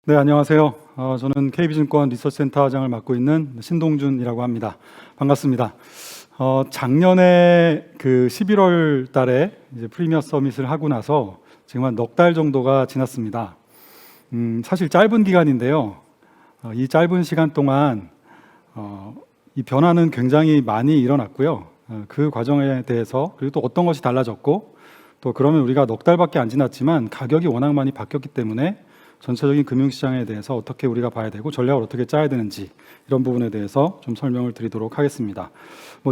네, 안녕하세요. 저는 KB증권 리서치센터장을 맡고 있는 신동준이라고 합니다. 반갑습니다. 작년에 그 11월 달에 이제 프리미어 서밋을 하고 나서 지금 한 넉 달 정도가 지났습니다. 사실 짧은 기간인데요. 이 짧은 시간 동안 이 변화는 굉장히 많이 일어났고요. 그 과정에 대해서 그리고 또 어떤 것이 달라졌고 또 그러면 우리가 넉 달밖에 안 지났지만 가격이 워낙 많이 바뀌었기 때문에 전체적인 금융시장에 대해서 어떻게 우리가 봐야 되고 전략을 어떻게 짜야 되는지 이런 부분에 대해서 좀 설명을 드리도록 하겠습니다.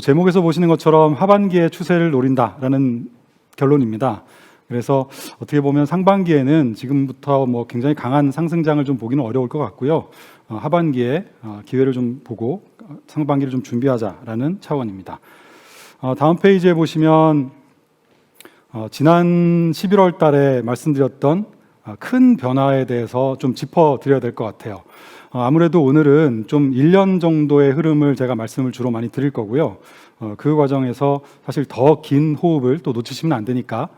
제목에서 보시는 것처럼 하반기에 추세를 노린다라는 결론입니다. 그래서 어떻게 보면 상반기에는 지금부터 굉장히 강한 상승장을 좀 보기는 어려울 것 같고요. 하반기에 기회를 좀 보고 상반기를 좀 준비하자라는 차원입니다. 다음 페이지에 보시면 지난 11월 달에 말씀드렸던 큰 변화에 대해서 좀 짚어드려야 될 것 같아요. 아무래도 오늘은 좀 1년 정도의 흐름을 제가 말씀을 주로 많이 드릴 거고요. 그 과정에서 사실 더 긴 호흡을 또 놓치시면 안 되니까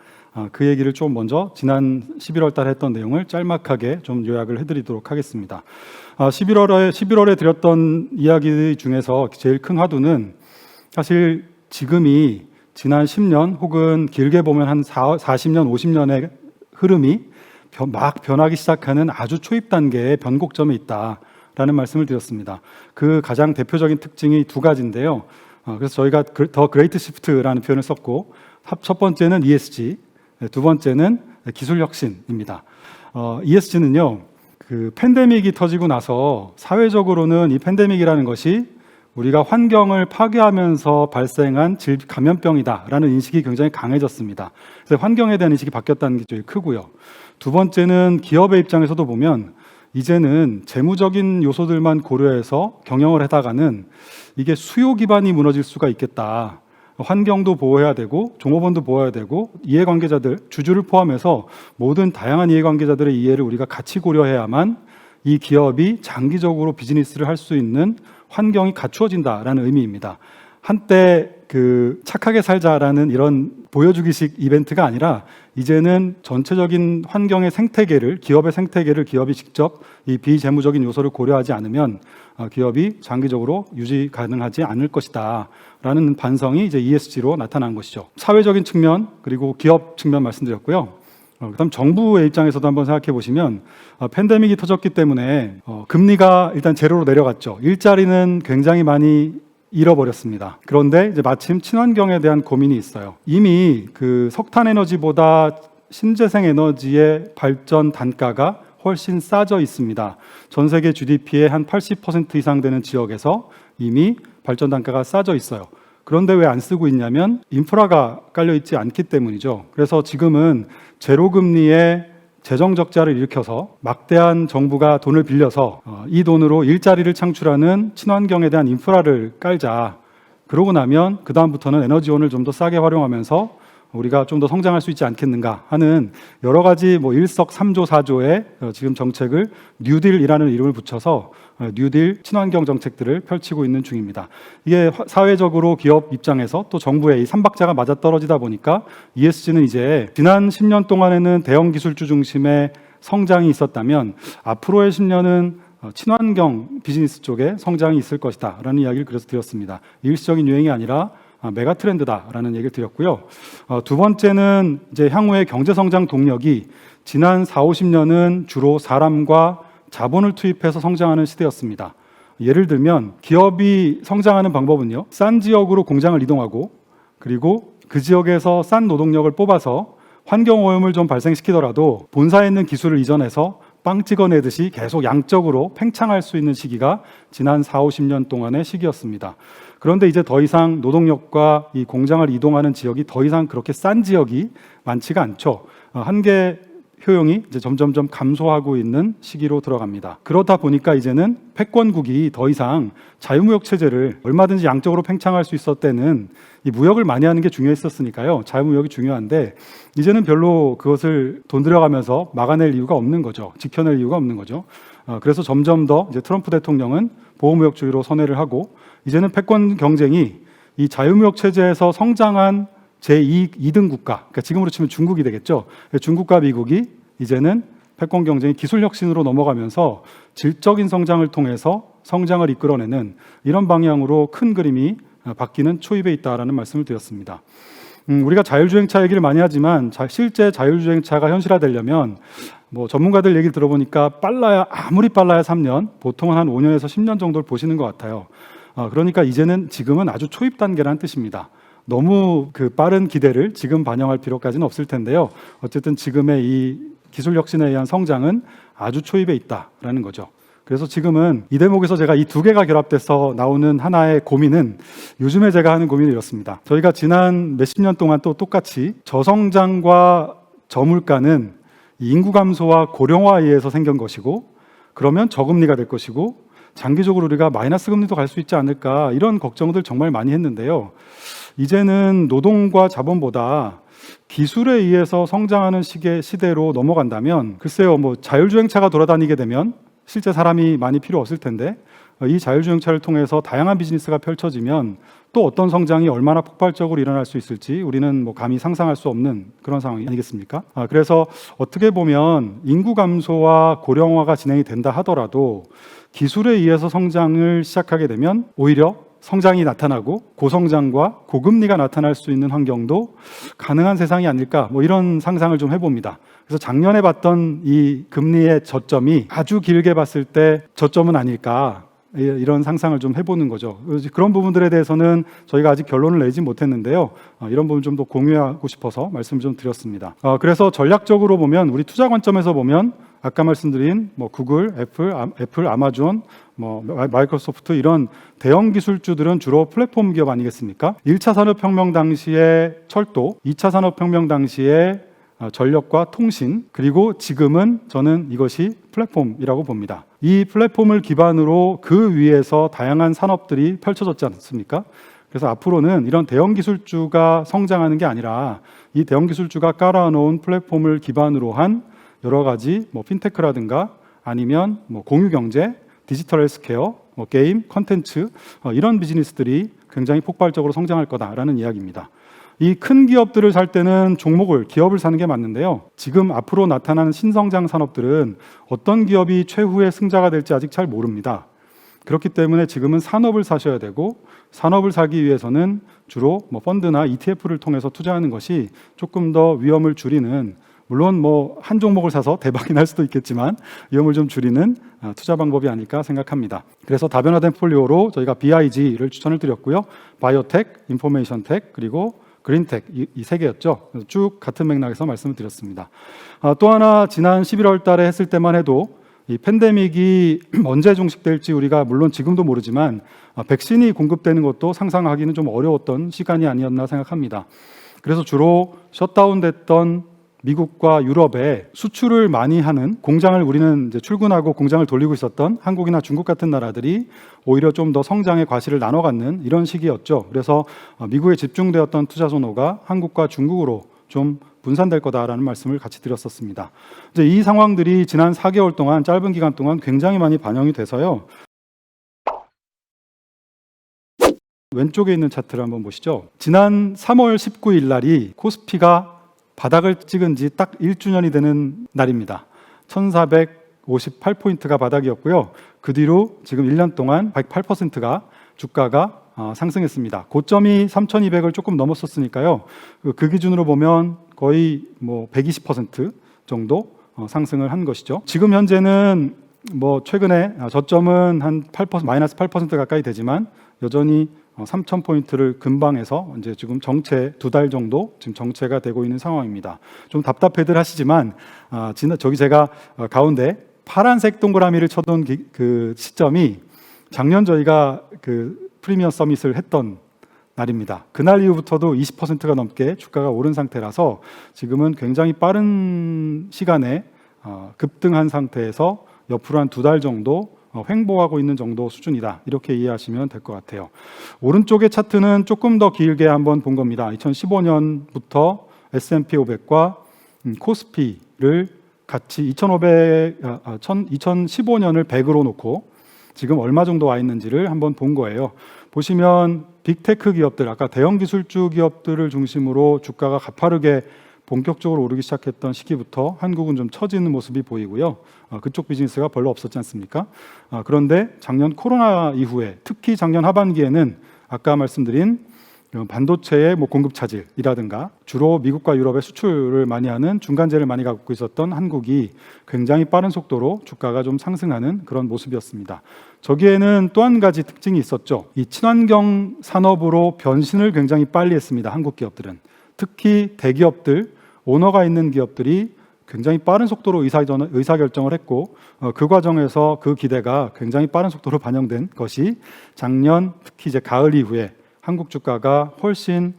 그 얘기를 좀 먼저 지난 11월 달에 했던 내용을 짤막하게 좀 요약을 해드리도록 하겠습니다. 11월에 드렸던 이야기 중에서 제일 큰 화두는 사실 지금이 지난 10년 혹은 길게 보면 한 40년, 50년의 흐름이 막 변하기 시작하는 아주 초입 단계의 변곡점에 있다라는 말씀을 드렸습니다. 그 가장 대표적인 특징이 두 가지인데요. 그래서 저희가 더 그레이트 시프트라는 표현을 썼고, 첫 번째는 ESG, 두 번째는 기술 혁신입니다. ESG는요, 그 팬데믹이 터지고 나서 사회적으로는 이 팬데믹이라는 것이 우리가 환경을 파괴하면서 발생한 감염병이다라는 인식이 굉장히 강해졌습니다. 그래서 환경에 대한 인식이 바뀌었다는 게 제일 크고요. 두 번째는 기업의 입장에서도 보면 이제는 재무적인 요소들만 고려해서 경영을 하다가는 이게 수요 기반이 무너질 수가 있겠다. 환경도 보호해야 되고 종업원도 보호해야 되고 이해관계자들, 주주를 포함해서 모든 다양한 이해관계자들의 이해를 우리가 같이 고려해야만 이 기업이 장기적으로 비즈니스를 할 수 있는 환경이 갖추어진다라는 의미입니다. 한때 그 착하게 살자라는 이런 보여주기식 이벤트가 아니라 이제는 전체적인 환경의 생태계를, 기업의 생태계를 기업이 직접 이 비재무적인 요소를 고려하지 않으면 기업이 장기적으로 유지 가능하지 않을 것이다 라는 반성이 이제 ESG로 나타난 것이죠. 사회적인 측면 그리고 기업 측면 말씀드렸고요. 그다음 정부의 입장에서도 한번 생각해 보시면 팬데믹이 터졌기 때문에 금리가 일단 제로로 내려갔죠. 일자리는 굉장히 많이 잃어버렸습니다. 그런데 이제 마침 친환경에 대한 고민이 있어요. 이미 그 석탄 에너지보다 신재생 에너지의 발전 단가가 훨씬 싸져 있습니다. 전 세계 GDP의 한 80% 이상 되는 지역에서 이미 발전 단가가 싸져 있어요. 그런데 왜 안 쓰고 있냐면 인프라가 깔려 있지 않기 때문이죠. 그래서 지금은 제로금리의 재정 적자를 일으켜서 막대한 정부가 돈을 빌려서 이 돈으로 일자리를 창출하는 친환경에 대한 인프라를 깔자. 그러고 나면 그 다음부터는 에너지원을 좀 더 싸게 활용하면서 우리가 좀 더 성장할 수 있지 않겠는가 하는 여러 가지 일석삼조 사조의 지금 정책을 뉴딜이라는 이름을 붙여서 뉴딜 친환경 정책들을 펼치고 있는 중입니다. 이게 사회적으로 기업 입장에서 또 정부의 이 삼박자가 맞아떨어지다 보니까 ESG는 이제 지난 10년 동안에는 대형 기술주 중심의 성장이 있었다면 앞으로의 10년은 친환경 비즈니스 쪽에 성장이 있을 것이다 라는 이야기를 그래서 드렸습니다. 일시적인 유행이 아니라 메가 트렌드다라는 얘기를 드렸고요. 두 번째는 이제 향후의 경제 성장 동력이 지난 40~50년은 주로 사람과 자본을 투입해서 성장하는 시대였습니다. 예를 들면 기업이 성장하는 방법은요. 싼 지역으로 공장을 이동하고 그리고 그 지역에서 싼 노동력을 뽑아서 환경오염을 좀 발생시키더라도 본사에 있는 기술을 이전해서 빵 찍어내듯이 계속 양적으로 팽창할 수 있는 시기가 지난 40~50년 동안의 시기였습니다. 그런데 이제 더 이상 노동력과 이 공장을 이동하는 지역이 더 이상 그렇게 싼 지역이 많지가 않죠. 한계 효용이 이제 점점점 감소하고 있는 시기로 들어갑니다. 그러다 보니까 이제는 패권국이 더 이상 자유무역 체제를 얼마든지 양적으로 팽창할 수 있었을 때는 이 무역을 많이 하는 게 중요했었으니까요. 자유무역이 중요한데 이제는 별로 그것을 돈 들여가면서 막아낼 이유가 없는 거죠. 지켜낼 이유가 없는 거죠. 그래서 점점 더 이제 트럼프 대통령은 보호무역주의로 선회를 하고 이제는 패권 경쟁이 이 자유무역 체제에서 성장한 제2등 국가, 그러니까 지금으로 치면 중국이 되겠죠. 중국과 미국이 이제는 패권 경쟁이 기술 혁신으로 넘어가면서 질적인 성장을 통해서 성장을 이끌어내는 이런 방향으로 큰 그림이 바뀌는 초입에 있다라는 말씀을 드렸습니다. 우리가 자율주행차 얘기를 많이 하지만 실제 자율주행차가 현실화되려면 뭐 전문가들 얘기를 들어보니까 아무리 빨라야 3년, 보통은 한 5년에서 10년 정도를 보시는 것 같아요. 그러니까 지금은 아주 초입 단계라는 뜻입니다. 너무 그 빠른 기대를 지금 반영할 필요까지는 없을 텐데요. 어쨌든 지금의 이 기술 혁신에 의한 성장은 아주 초입에 있다라는 거죠. 그래서 지금은 이 대목에서 제가 이 두 개가 결합돼서 나오는 하나의 고민은 요즘에 제가 하는 고민이 이렇습니다. 저희가 지난 몇십 년 동안 또 똑같이 저성장과 저물가는 인구 감소와 고령화에 의해서 생긴 것이고, 그러면 저금리가 될 것이고, 장기적으로 우리가 마이너스 금리도 갈 수 있지 않을까, 이런 걱정들 정말 많이 했는데요. 이제는 노동과 자본보다 기술에 의해서 성장하는 시대로 넘어간다면, 글쎄요, 뭐 자율주행차가 돌아다니게 되면 실제 사람이 많이 필요 없을 텐데, 이 자율주행차를 통해서 다양한 비즈니스가 펼쳐지면 또 어떤 성장이 얼마나 폭발적으로 일어날 수 있을지 우리는 뭐 감히 상상할 수 없는 그런 상황이 아니겠습니까? 그래서 어떻게 보면 인구 감소와 고령화가 진행이 된다 하더라도 기술에 의해서 성장을 시작하게 되면 오히려 성장이 나타나고 고성장과 고금리가 나타날 수 있는 환경도 가능한 세상이 아닐까, 뭐 이런 상상을 좀 해봅니다. 그래서 작년에 봤던 이 금리의 저점이 아주 길게 봤을 때 저점은 아닐까, 이런 상상을 좀 해보는 거죠. 그런 부분들에 대해서는 저희가 아직 결론을 내지 못했는데요. 이런 부분 좀 더 공유하고 싶어서 말씀을 좀 드렸습니다. 그래서 전략적으로 보면, 우리 투자 관점에서 보면 아까 말씀드린 뭐 구글, 애플, 아마존, 뭐 마이크로소프트, 이런 대형 기술주들은 주로 플랫폼 기업 아니겠습니까? 1차 산업혁명 당시에 철도, 2차 산업혁명 당시에 전력과 통신, 그리고 지금은 저는 이것이 플랫폼이라고 봅니다. 이 플랫폼을 기반으로 그 위에서 다양한 산업들이 펼쳐졌지 않습니까? 그래서 앞으로는 이런 대형 기술주가 성장하는 게 아니라 이 대형 기술주가 깔아놓은 플랫폼을 기반으로 한 여러 가지 뭐 핀테크라든가 아니면 뭐 공유경제, 디지털 헬스케어, 뭐 게임, 컨텐츠, 이런 비즈니스들이 굉장히 폭발적으로 성장할 거다라는 이야기입니다. 이 큰 기업들을 살 때는 기업을 사는 게 맞는데요. 지금 앞으로 나타나는 신성장 산업들은 어떤 기업이 최후의 승자가 될지 아직 잘 모릅니다. 그렇기 때문에 지금은 산업을 사셔야 되고, 산업을 사기 위해서는 주로 뭐 펀드나 ETF를 통해서 투자하는 것이 조금 더 위험을 줄이는, 물론 뭐 한 종목을 사서 대박이 날 수도 있겠지만 위험을 좀 줄이는 투자 방법이 아닐까 생각합니다. 그래서 다변화된 폴리오로 저희가 BIG를 추천을 드렸고요. 바이오텍, 인포메이션텍, 그리고 그린텍, 이 세 개였죠. 쭉 같은 맥락에서 말씀을 드렸습니다. 또 하나, 지난 11월 달에 했을 때만 해도 이 팬데믹이 언제 종식될지 우리가 물론 지금도 모르지만 백신이 공급되는 것도 상상하기는 좀 어려웠던 시간이 아니었나 생각합니다. 그래서 주로 셧다운됐던 미국과 유럽에 수출을 많이 하는 공장을, 우리는 이제 출근하고 공장을 돌리고 있었던 한국이나 중국 같은 나라들이 오히려 좀 더 성장의 과실을 나눠 갖는 이런 시기였죠. 그래서 미국에 집중되었던 투자 선호가 한국과 중국으로 좀 분산될 거다라는 말씀을 같이 드렸었습니다. 이제 이 상황들이 지난 4개월 동안, 짧은 기간 동안 굉장히 많이 반영이 돼서요. 왼쪽에 있는 차트를 한번 보시죠. 지난 3월 19일 날이 코스피가 바닥을 찍은 지 딱 1주년이 되는 날입니다. 1458포인트가 바닥이었고요. 그 뒤로 지금 1년 동안 108%가 주가가 상승했습니다. 고점이 3200을 조금 넘었었으니까요. 그 기준으로 보면 거의 뭐 120% 정도 상승을 한 것이죠. 지금 현재는 뭐 최근에 저점은 한 8%, 마이너스 8% 가까이 되지만 여전히 3,000포인트를 근방에서 이제 지금 정체 2달 정도 지금 정체가 되고 있는 상황입니다. 좀 답답해들 하시지만 저기 제가 가운데 파란색 동그라미를 쳐둔 그 시점이 작년 저희가 그 프리미엄 서밋을 했던 날입니다. 그날 이후부터도 20%가 넘게 주가가 오른 상태라서 지금은 굉장히 빠른 시간에 급등한 상태에서 옆으로 한 2달 정도 횡보하고 있는 정도 수준이다, 이렇게 이해하시면 될 것 같아요. 오른쪽의 차트는 조금 더 길게 한번 본 겁니다. 2015년부터 S&P 500과 코스피를 같이 2015년을 100으로 놓고 지금 얼마 정도 와 있는지를 한번 본 거예요. 보시면 빅테크 기업들, 아까 대형 기술주 기업들을 중심으로 주가가 가파르게 본격적으로 오르기 시작했던 시기부터 한국은 좀 처지는 모습이 보이고요. 그쪽 비즈니스가 별로 없었지 않습니까? 그런데 작년 코로나 이후에 특히 작년 하반기에는 아까 말씀드린 반도체의 공급 차질이라든가 주로 미국과 유럽에 수출을 많이 하는 중간재를 많이 갖고 있었던 한국이 굉장히 빠른 속도로 주가가 좀 상승하는 그런 모습이었습니다. 저기에는 또 한 가지 특징이 있었죠. 이 친환경 산업으로 변신을 굉장히 빨리 했습니다. 한국 기업들은. 특히 대기업들, 오너가 있는 기업들이 굉장히 빠른 속도로 의사결정을 했고 그 과정에서 그 기대가 굉장히 빠른 속도로 반영된 것이 작년 특히 이제 가을 이후에 한국 주가가 훨씬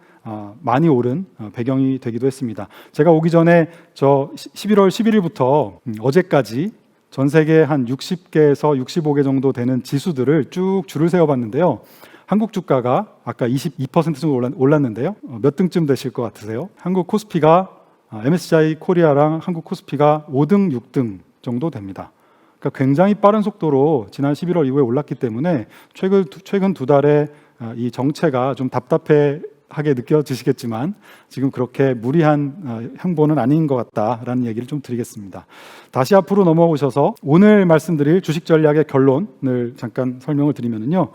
많이 오른 배경이 되기도 했습니다. 제가 오기 전에 11월 11일부터 어제까지 전 세계 한 60개에서 65개 정도 되는 지수들을 쭉 줄을 세워봤는데요. 한국 주가가 아까 22% 정도 올랐는데요. 몇 등쯤 되실 것 같으세요? 한국 코스피가 MSCI 코리아랑 한국 코스피가 5등, 6등 정도 됩니다. 그러니까 굉장히 빠른 속도로 지난 11월 이후에 올랐기 때문에 최근 두 달에 이 정체가 좀 답답하게 느껴지시겠지만 지금 그렇게 무리한 행보는 아닌 것 같다라는 얘기를 좀 드리겠습니다. 다시 앞으로 넘어오셔서 오늘 말씀드릴 주식 전략의 결론을 잠깐 설명을 드리면요.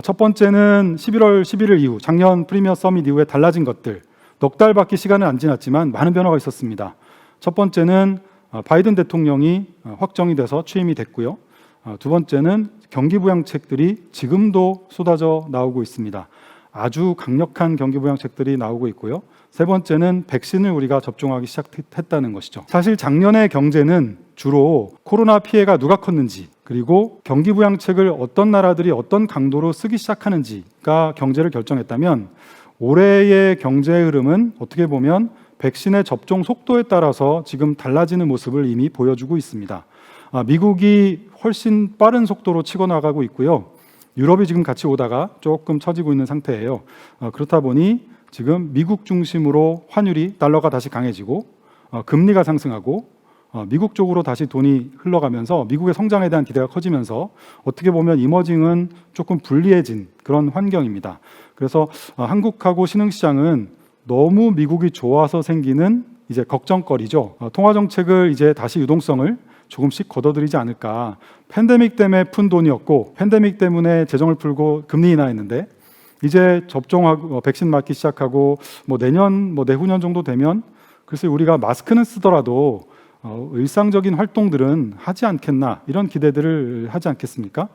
첫 번째는 11월 11일 이후 작년 프리미어 서밋 이후에 달라진 것들, 넉 달밖에 시간은 안 지났지만 많은 변화가 있었습니다. 첫 번째는 바이든 대통령이 확정이 돼서 취임이 됐고요. 두 번째는 경기부양책들이 지금도 쏟아져 나오고 있습니다. 아주 강력한 경기부양책들이 나오고 있고요. 세 번째는 백신을 우리가 접종하기 시작했다는 것이죠. 사실 작년의 경제는 주로 코로나 피해가 누가 컸는지 그리고 경기부양책을 어떤 나라들이 어떤 강도로 쓰기 시작하는지가 경제를 결정했다면 올해의 경제의 흐름은 어떻게 보면 백신의 접종 속도에 따라서 지금 달라지는 모습을 이미 보여주고 있습니다. 미국이 훨씬 빠른 속도로 치고 나가고 있고요. 유럽이 지금 같이 오다가 조금 처지고 있는 상태예요. 그렇다 보니 지금 미국 중심으로 환율이 달러가 다시 강해지고 금리가 상승하고 미국 쪽으로 다시 돈이 흘러가면서 미국의 성장에 대한 기대가 커지면서 어떻게 보면 이머징은 조금 불리해진 그런 환경입니다. 그래서 한국하고 신흥시장은 너무 미국이 좋아서 생기는 이제 걱정거리죠. 통화 정책을 이제 다시 유동성을 조금씩 걷어들이지 않을까. 팬데믹 때문에 푼 돈이었고 팬데믹 때문에 재정을 풀고 금리 인하했는데 이제 접종하고 백신 맞기 시작하고 내년 내후년 정도 되면 글쎄 우리가 마스크는 쓰더라도 일상적인 활동들은 하지 않겠나 이런 기대들을 하지 않겠습니까?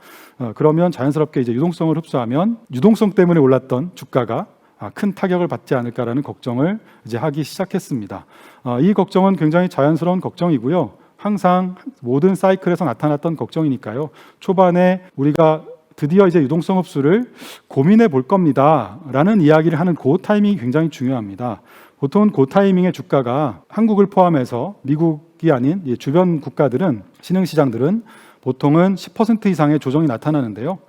그러면 자연스럽게 이제 유동성을 흡수하면 유동성 때문에 올랐던 주가가 큰 타격을 받지 않을까라는 걱정을 이제 하기 시작했습니다. 이 걱정은 굉장히 자연스러운 걱정이고요. 항상 모든 사이클에서 나타났던 걱정이니까요. 초반에 우리가 드디어 이제 유동성 흡수를 고민해 볼 겁니다라는 이야기를 하는 그 타이밍이 굉장히 중요합니다. 보통 그 타이밍에 주가가 한국을 포함해서 미국이 아닌 주변 국가들은 신흥시장들은 보통은 10% 이상의 조정이 나타나는데요.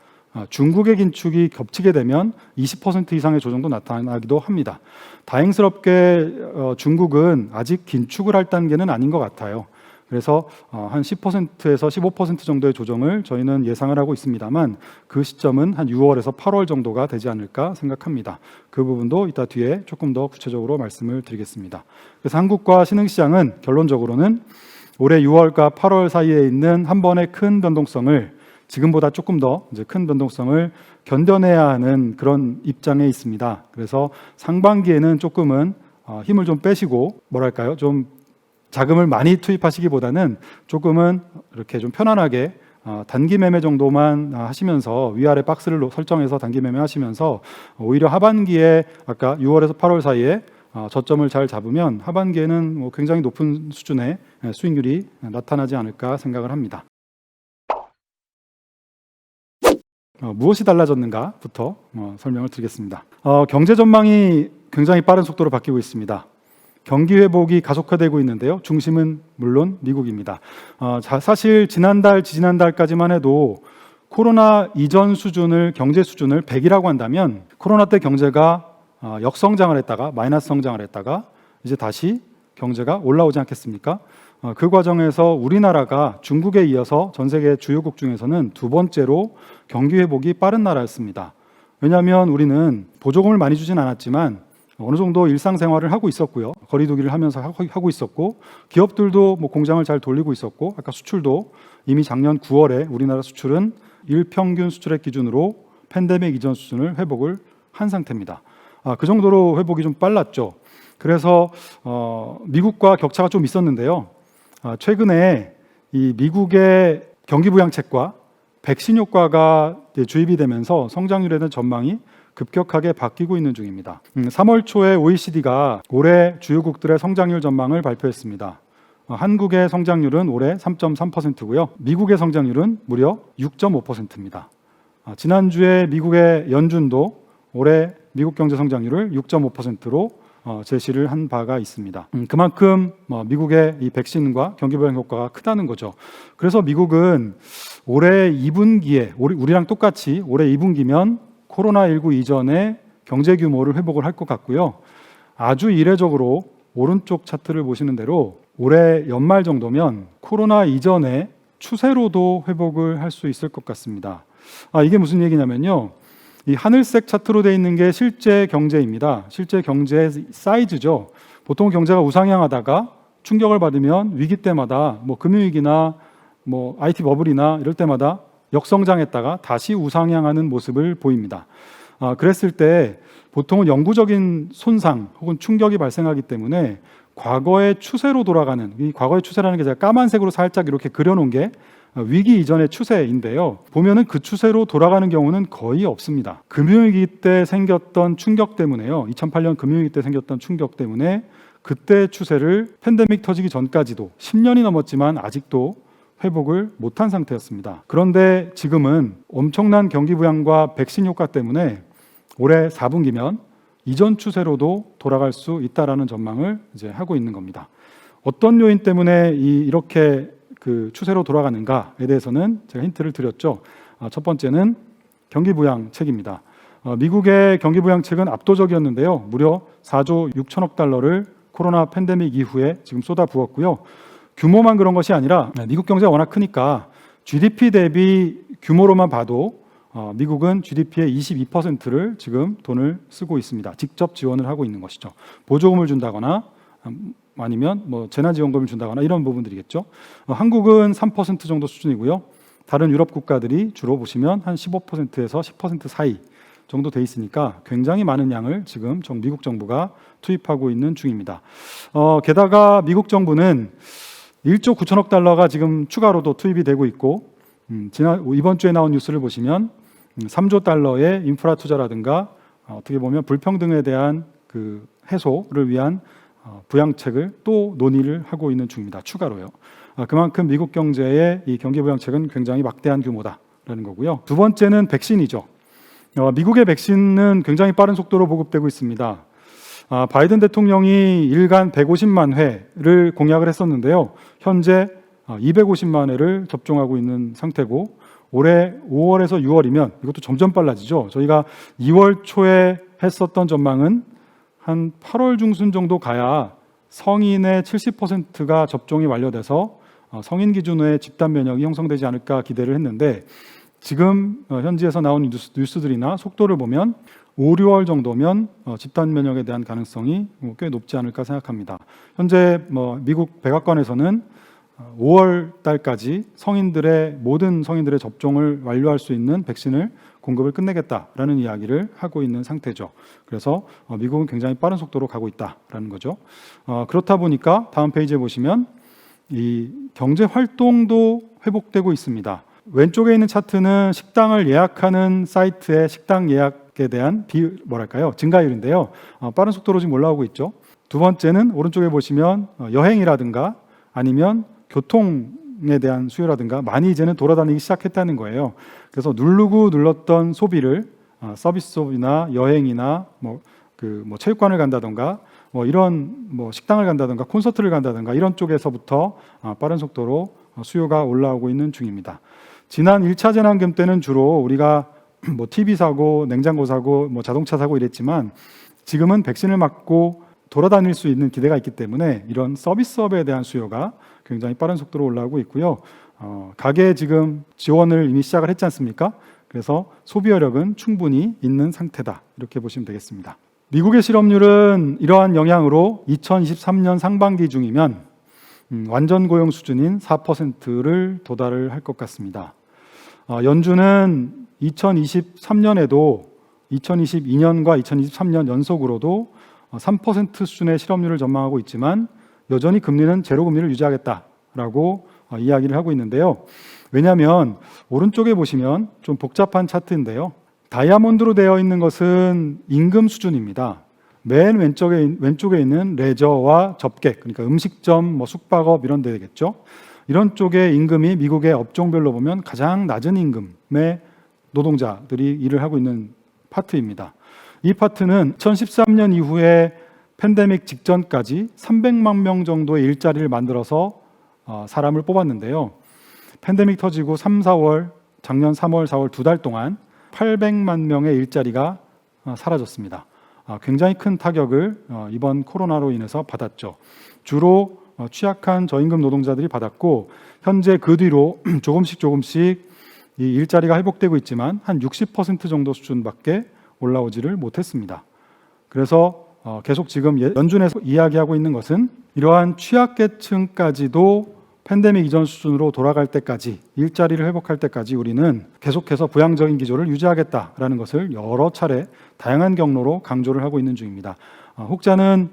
중국의 긴축이 겹치게 되면 20% 이상의 조정도 나타나기도 합니다. 다행스럽게 중국은 아직 긴축을 할 단계는 아닌 것 같아요. 그래서 한 10%에서 15% 정도의 조정을 저희는 예상을 하고 있습니다만 그 시점은 한 6월에서 8월 정도가 되지 않을까 생각합니다. 그 부분도 이따 뒤에 조금 더 구체적으로 말씀을 드리겠습니다. 그래서 한국과 신흥시장은 결론적으로는 올해 6월과 8월 사이에 있는 한 번의 큰 변동성을 지금보다 조금 더 이제 큰 변동성을 견뎌내야 하는 그런 입장에 있습니다. 그래서 상반기에는 조금은 힘을 좀 빼시고 좀 자금을 많이 투입하시기보다는 조금은 이렇게 좀 편안하게 단기 매매 정도만 하시면서 위아래 박스를 설정해서 단기 매매 하시면서 오히려 하반기에 아까 6월에서 8월 사이에 저점을 잘 잡으면 하반기에는 굉장히 높은 수준의 수익률이 나타나지 않을까 생각을 합니다. 무엇이 달라졌는가부터 설명을 드리겠습니다. 경제 전망이 굉장히 빠른 속도로 바뀌고 있습니다. 경기 회복이 가속화되고 있는데요. 중심은 물론 미국입니다. 사실 지난달, 지지난달까지만 해도 코로나 이전 수준을 경제 수준을 100이라고 한다면 코로나 때 경제가 역성장을 했다가 마이너스 성장을 했다가 이제 다시 경제가 올라오지 않겠습니까? 그 과정에서 우리나라가 중국에 이어서 전 세계 주요국 중에서는 두 번째로 경기 회복이 빠른 나라였습니다. 왜냐하면 우리는 보조금을 많이 주진 않았지만 어느 정도 일상생활을 하고 있었고요. 거리두기를 하면서 하고 있었고, 기업들도 뭐 공장을 잘 돌리고 있었고, 아까 수출도 이미 작년 9월에 우리나라 수출은 일평균 수출액 기준으로 팬데믹 이전 수준을 회복을 한 상태입니다. 그 정도로 회복이 좀 빨랐죠. 그래서 미국과 격차가 좀 있었는데요. 최근에 이 미국의 경기부양책과 백신 효과가 주입이 되면서 성장률에 대한 전망이 급격하게 바뀌고 있는 중입니다. 3월 초에 OECD가 올해 주요국들의 성장률 전망을 발표했습니다. 한국의 성장률은 올해 3.3%고요. 미국의 성장률은 무려 6.5%입니다. 지난주에 미국의 연준도 올해 미국 경제 성장률을 6.5%로 제시를 한 바가 있습니다. 그만큼 미국의 이 백신과 경기부양 효과가 크다는 거죠. 그래서 미국은 올해 2분기에 우리랑 똑같이 올해 2분기면 코로나19 이전의 경제 규모를 회복을 할 것 같고요. 아주 이례적으로 오른쪽 차트를 보시는 대로 올해 연말 정도면 코로나 이전의 추세로도 회복을 할 수 있을 것 같습니다. 이게 무슨 얘기냐면요. 이 하늘색 차트로 되어 있는 게 실제 경제입니다. 실제 경제의 사이즈죠. 보통 경제가 우상향하다가 충격을 받으면 위기 때마다 뭐 금융위기나 뭐 IT 버블이나 이럴 때마다 역성장했다가 다시 우상향하는 모습을 보입니다. 그랬을 때 보통은 영구적인 손상 혹은 충격이 발생하기 때문에 과거의 추세로 돌아가는, 이 과거의 추세라는 게 제가 까만색으로 살짝 이렇게 그려놓은 게 위기 이전의 추세인데요. 보면은 그 추세로 돌아가는 경우는 거의 없습니다. 금융위기 때 생겼던 충격 때문에요. 2008년 금융위기 때 생겼던 충격 때문에 그때 추세를 팬데믹 터지기 전까지도 10년이 넘었지만 아직도 회복을 못한 상태였습니다. 그런데 지금은 엄청난 경기 부양과 백신 효과 때문에 올해 4분기면 이전 추세로도 돌아갈 수 있다라는 전망을 이제 하고 있는 겁니다. 어떤 요인 때문에 이렇게 그 추세로 돌아가는가에 대해서는 제가 힌트를 드렸죠. 첫 번째는 경기부양책입니다. 미국의 경기부양책은 압도적이었는데요. 무려 4조 6천억 달러를 코로나 팬데믹 이후에 지금 쏟아부었고요. 규모만 그런 것이 아니라 미국 경제가 워낙 크니까 GDP 대비 규모로만 봐도 미국은 GDP의 22%를 지금 돈을 쓰고 있습니다. 직접 지원을 하고 있는 것이죠. 보조금을 준다거나 아니면 뭐 재난지원금을 준다거나 이런 부분들이겠죠. 한국은 3% 정도 수준이고요. 다른 유럽 국가들이 주로 보시면 한 15%에서 10% 사이 정도 돼 있으니까 굉장히 많은 양을 지금 미국 정부가 투입하고 있는 중입니다. 게다가 미국 정부는 1조 9천억 달러가 지금 추가로도 투입이 되고 있고 이번 주에 나온 뉴스를 보시면 3조 달러의 인프라 투자라든가 어떻게 보면 불평등에 대한 그 해소를 위한 부양책을 또 논의를 하고 있는 중입니다. 추가로요. 그만큼 미국 경제의 이 경기 부양책은 굉장히 막대한 규모다라는 거고요. 두 번째는 백신이죠. 미국의 백신은 굉장히 빠른 속도로 보급되고 있습니다. 바이든 대통령이 일간 150만 회를 공약을 했었는데요. 현재 250만 회를 접종하고 있는 상태고 올해 5월에서 6월이면 이것도 점점 빨라지죠. 저희가 2월 초에 했었던 전망은 한 8월 중순 정도 가야 성인의 70%가 접종이 완료돼서 성인 기준의 집단 면역이 형성되지 않을까 기대를 했는데 지금 현지에서 나온 뉴스들이나 속도를 보면 5, 6월 정도면 집단 면역에 대한 가능성이 꽤 높지 않을까 생각합니다. 현재 미국 백악관에서는 5월 달까지 모든 성인들의 접종을 완료할 수 있는 백신을 공급을 끝내겠다라는 이야기를 하고 있는 상태죠. 그래서 미국은 굉장히 빠른 속도로 가고 있다라는 거죠. 그렇다 보니까 다음 페이지에 보시면 이 경제 활동도 회복되고 있습니다. 왼쪽에 있는 차트는 식당을 예약하는 사이트의 식당 예약에 대한 증가율인데요. 빠른 속도로 지금 올라오고 있죠. 두 번째는 오른쪽에 보시면 여행이라든가 아니면 교통에 대한 수요라든가 많이 이제는 돌아다니기 시작했다는 거예요. 그래서 누르고 눌렀던 소비를 서비스 소비나 여행이나 체육관을 간다든가 이런 식당을 간다든가 콘서트를 간다든가 이런 쪽에서부터 빠른 속도로 수요가 올라오고 있는 중입니다. 지난 1차 재난금 때는 주로 우리가 TV 사고, 냉장고 사고, 자동차 사고 이랬지만 지금은 백신을 맞고 돌아다닐 수 있는 기대가 있기 때문에 이런 서비스업에 대한 수요가 굉장히 빠른 속도로 올라오고 있고요. 가계에 지금 지원을 이미 시작을 했지 않습니까? 그래서 소비 여력은 충분히 있는 상태다. 이렇게 보시면 되겠습니다. 미국의 실업률은 이러한 영향으로 2023년 상반기 중이면 완전 고용 수준인 4%를 도달을 할 것 같습니다. 연준은 2023년에도 2022년과 2023년 연속으로도 3% 수준의 실업률을 전망하고 있지만 여전히 금리는 제로 금리를 유지하겠다라고 이야기를 하고 있는데요. 왜냐하면 오른쪽에 보시면 좀 복잡한 차트인데요. 다이아몬드로 되어 있는 것은 임금 수준입니다. 맨 왼쪽에 있는 레저와 접객, 그러니까 음식점, 숙박업 이런 데겠죠. 이런 쪽의 임금이 미국의 업종별로 보면 가장 낮은 임금의 노동자들이 일을 하고 있는 파트입니다. 이 파트는 2013년 이후에 팬데믹 직전까지 300만 명 정도의 일자리를 만들어서 사람을 뽑았는데요. 팬데믹 터지고 3, 4월, 작년 3월, 4월 2달 동안 800만 명의 일자리가 사라졌습니다. 굉장히 큰 타격을 이번 코로나로 인해서 받았죠. 주로 취약한 저임금 노동자들이 받았고 현재 그 뒤로 조금씩 이 일자리가 회복되고 있지만 한 60% 정도 수준밖에 올라오지를 못했습니다. 그래서 계속 지금 연준에서 이야기하고 있는 것은 이러한 취약계층까지도 팬데믹 이전 수준으로 돌아갈 때까지, 일자리를 회복할 때까지 우리는 계속해서 부양적인 기조를 유지하겠다라는 것을 여러 차례 다양한 경로로 강조를 하고 있는 중입니다. 혹자는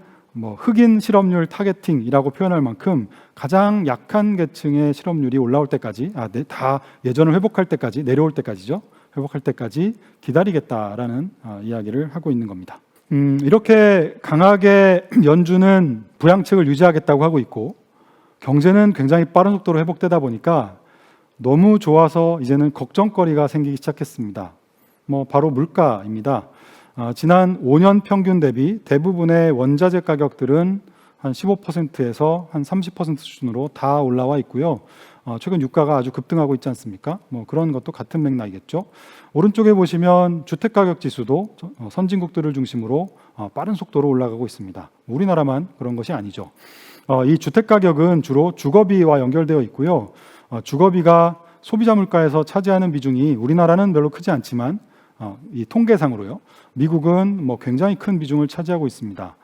흑인 실업률 타겟팅이라고 표현할 만큼 가장 약한 계층의 실업률이 올라올 때까지, 다 예전을 회복할 때까지, 내려올 때까지죠. 회복할 때까지 기다리겠다라는 이야기를 하고 있는 겁니다. 이렇게 강하게 연준은 부양책을 유지하겠다고 하고 있고 경제는 굉장히 빠른 속도로 회복되다 보니까 너무 좋아서 이제는 걱정거리가 생기기 시작했습니다. 바로 물가입니다. 지난 5년 평균 대비 대부분의 원자재 가격들은 한 15%에서 한 30% 수준으로 다 올라와 있고요. 최근 유가가 아주 급등하고 있지 않습니까? 그런 것도 같은 맥락이겠죠. 오른쪽에 보시면 주택가격 지수도 선진국들을 중심으로 빠른 속도로 올라가고 있습니다. 우리나라만 그런 것이 아니죠. 이 주택가격은 주로 주거비와 연결되어 있고요. 주거비가 소비자 물가에서 차지하는 비중이 우리나라는 별로 크지 않지만 이 통계상으로요. 미국은 굉장히 큰 비중을 차지하고 있습니다.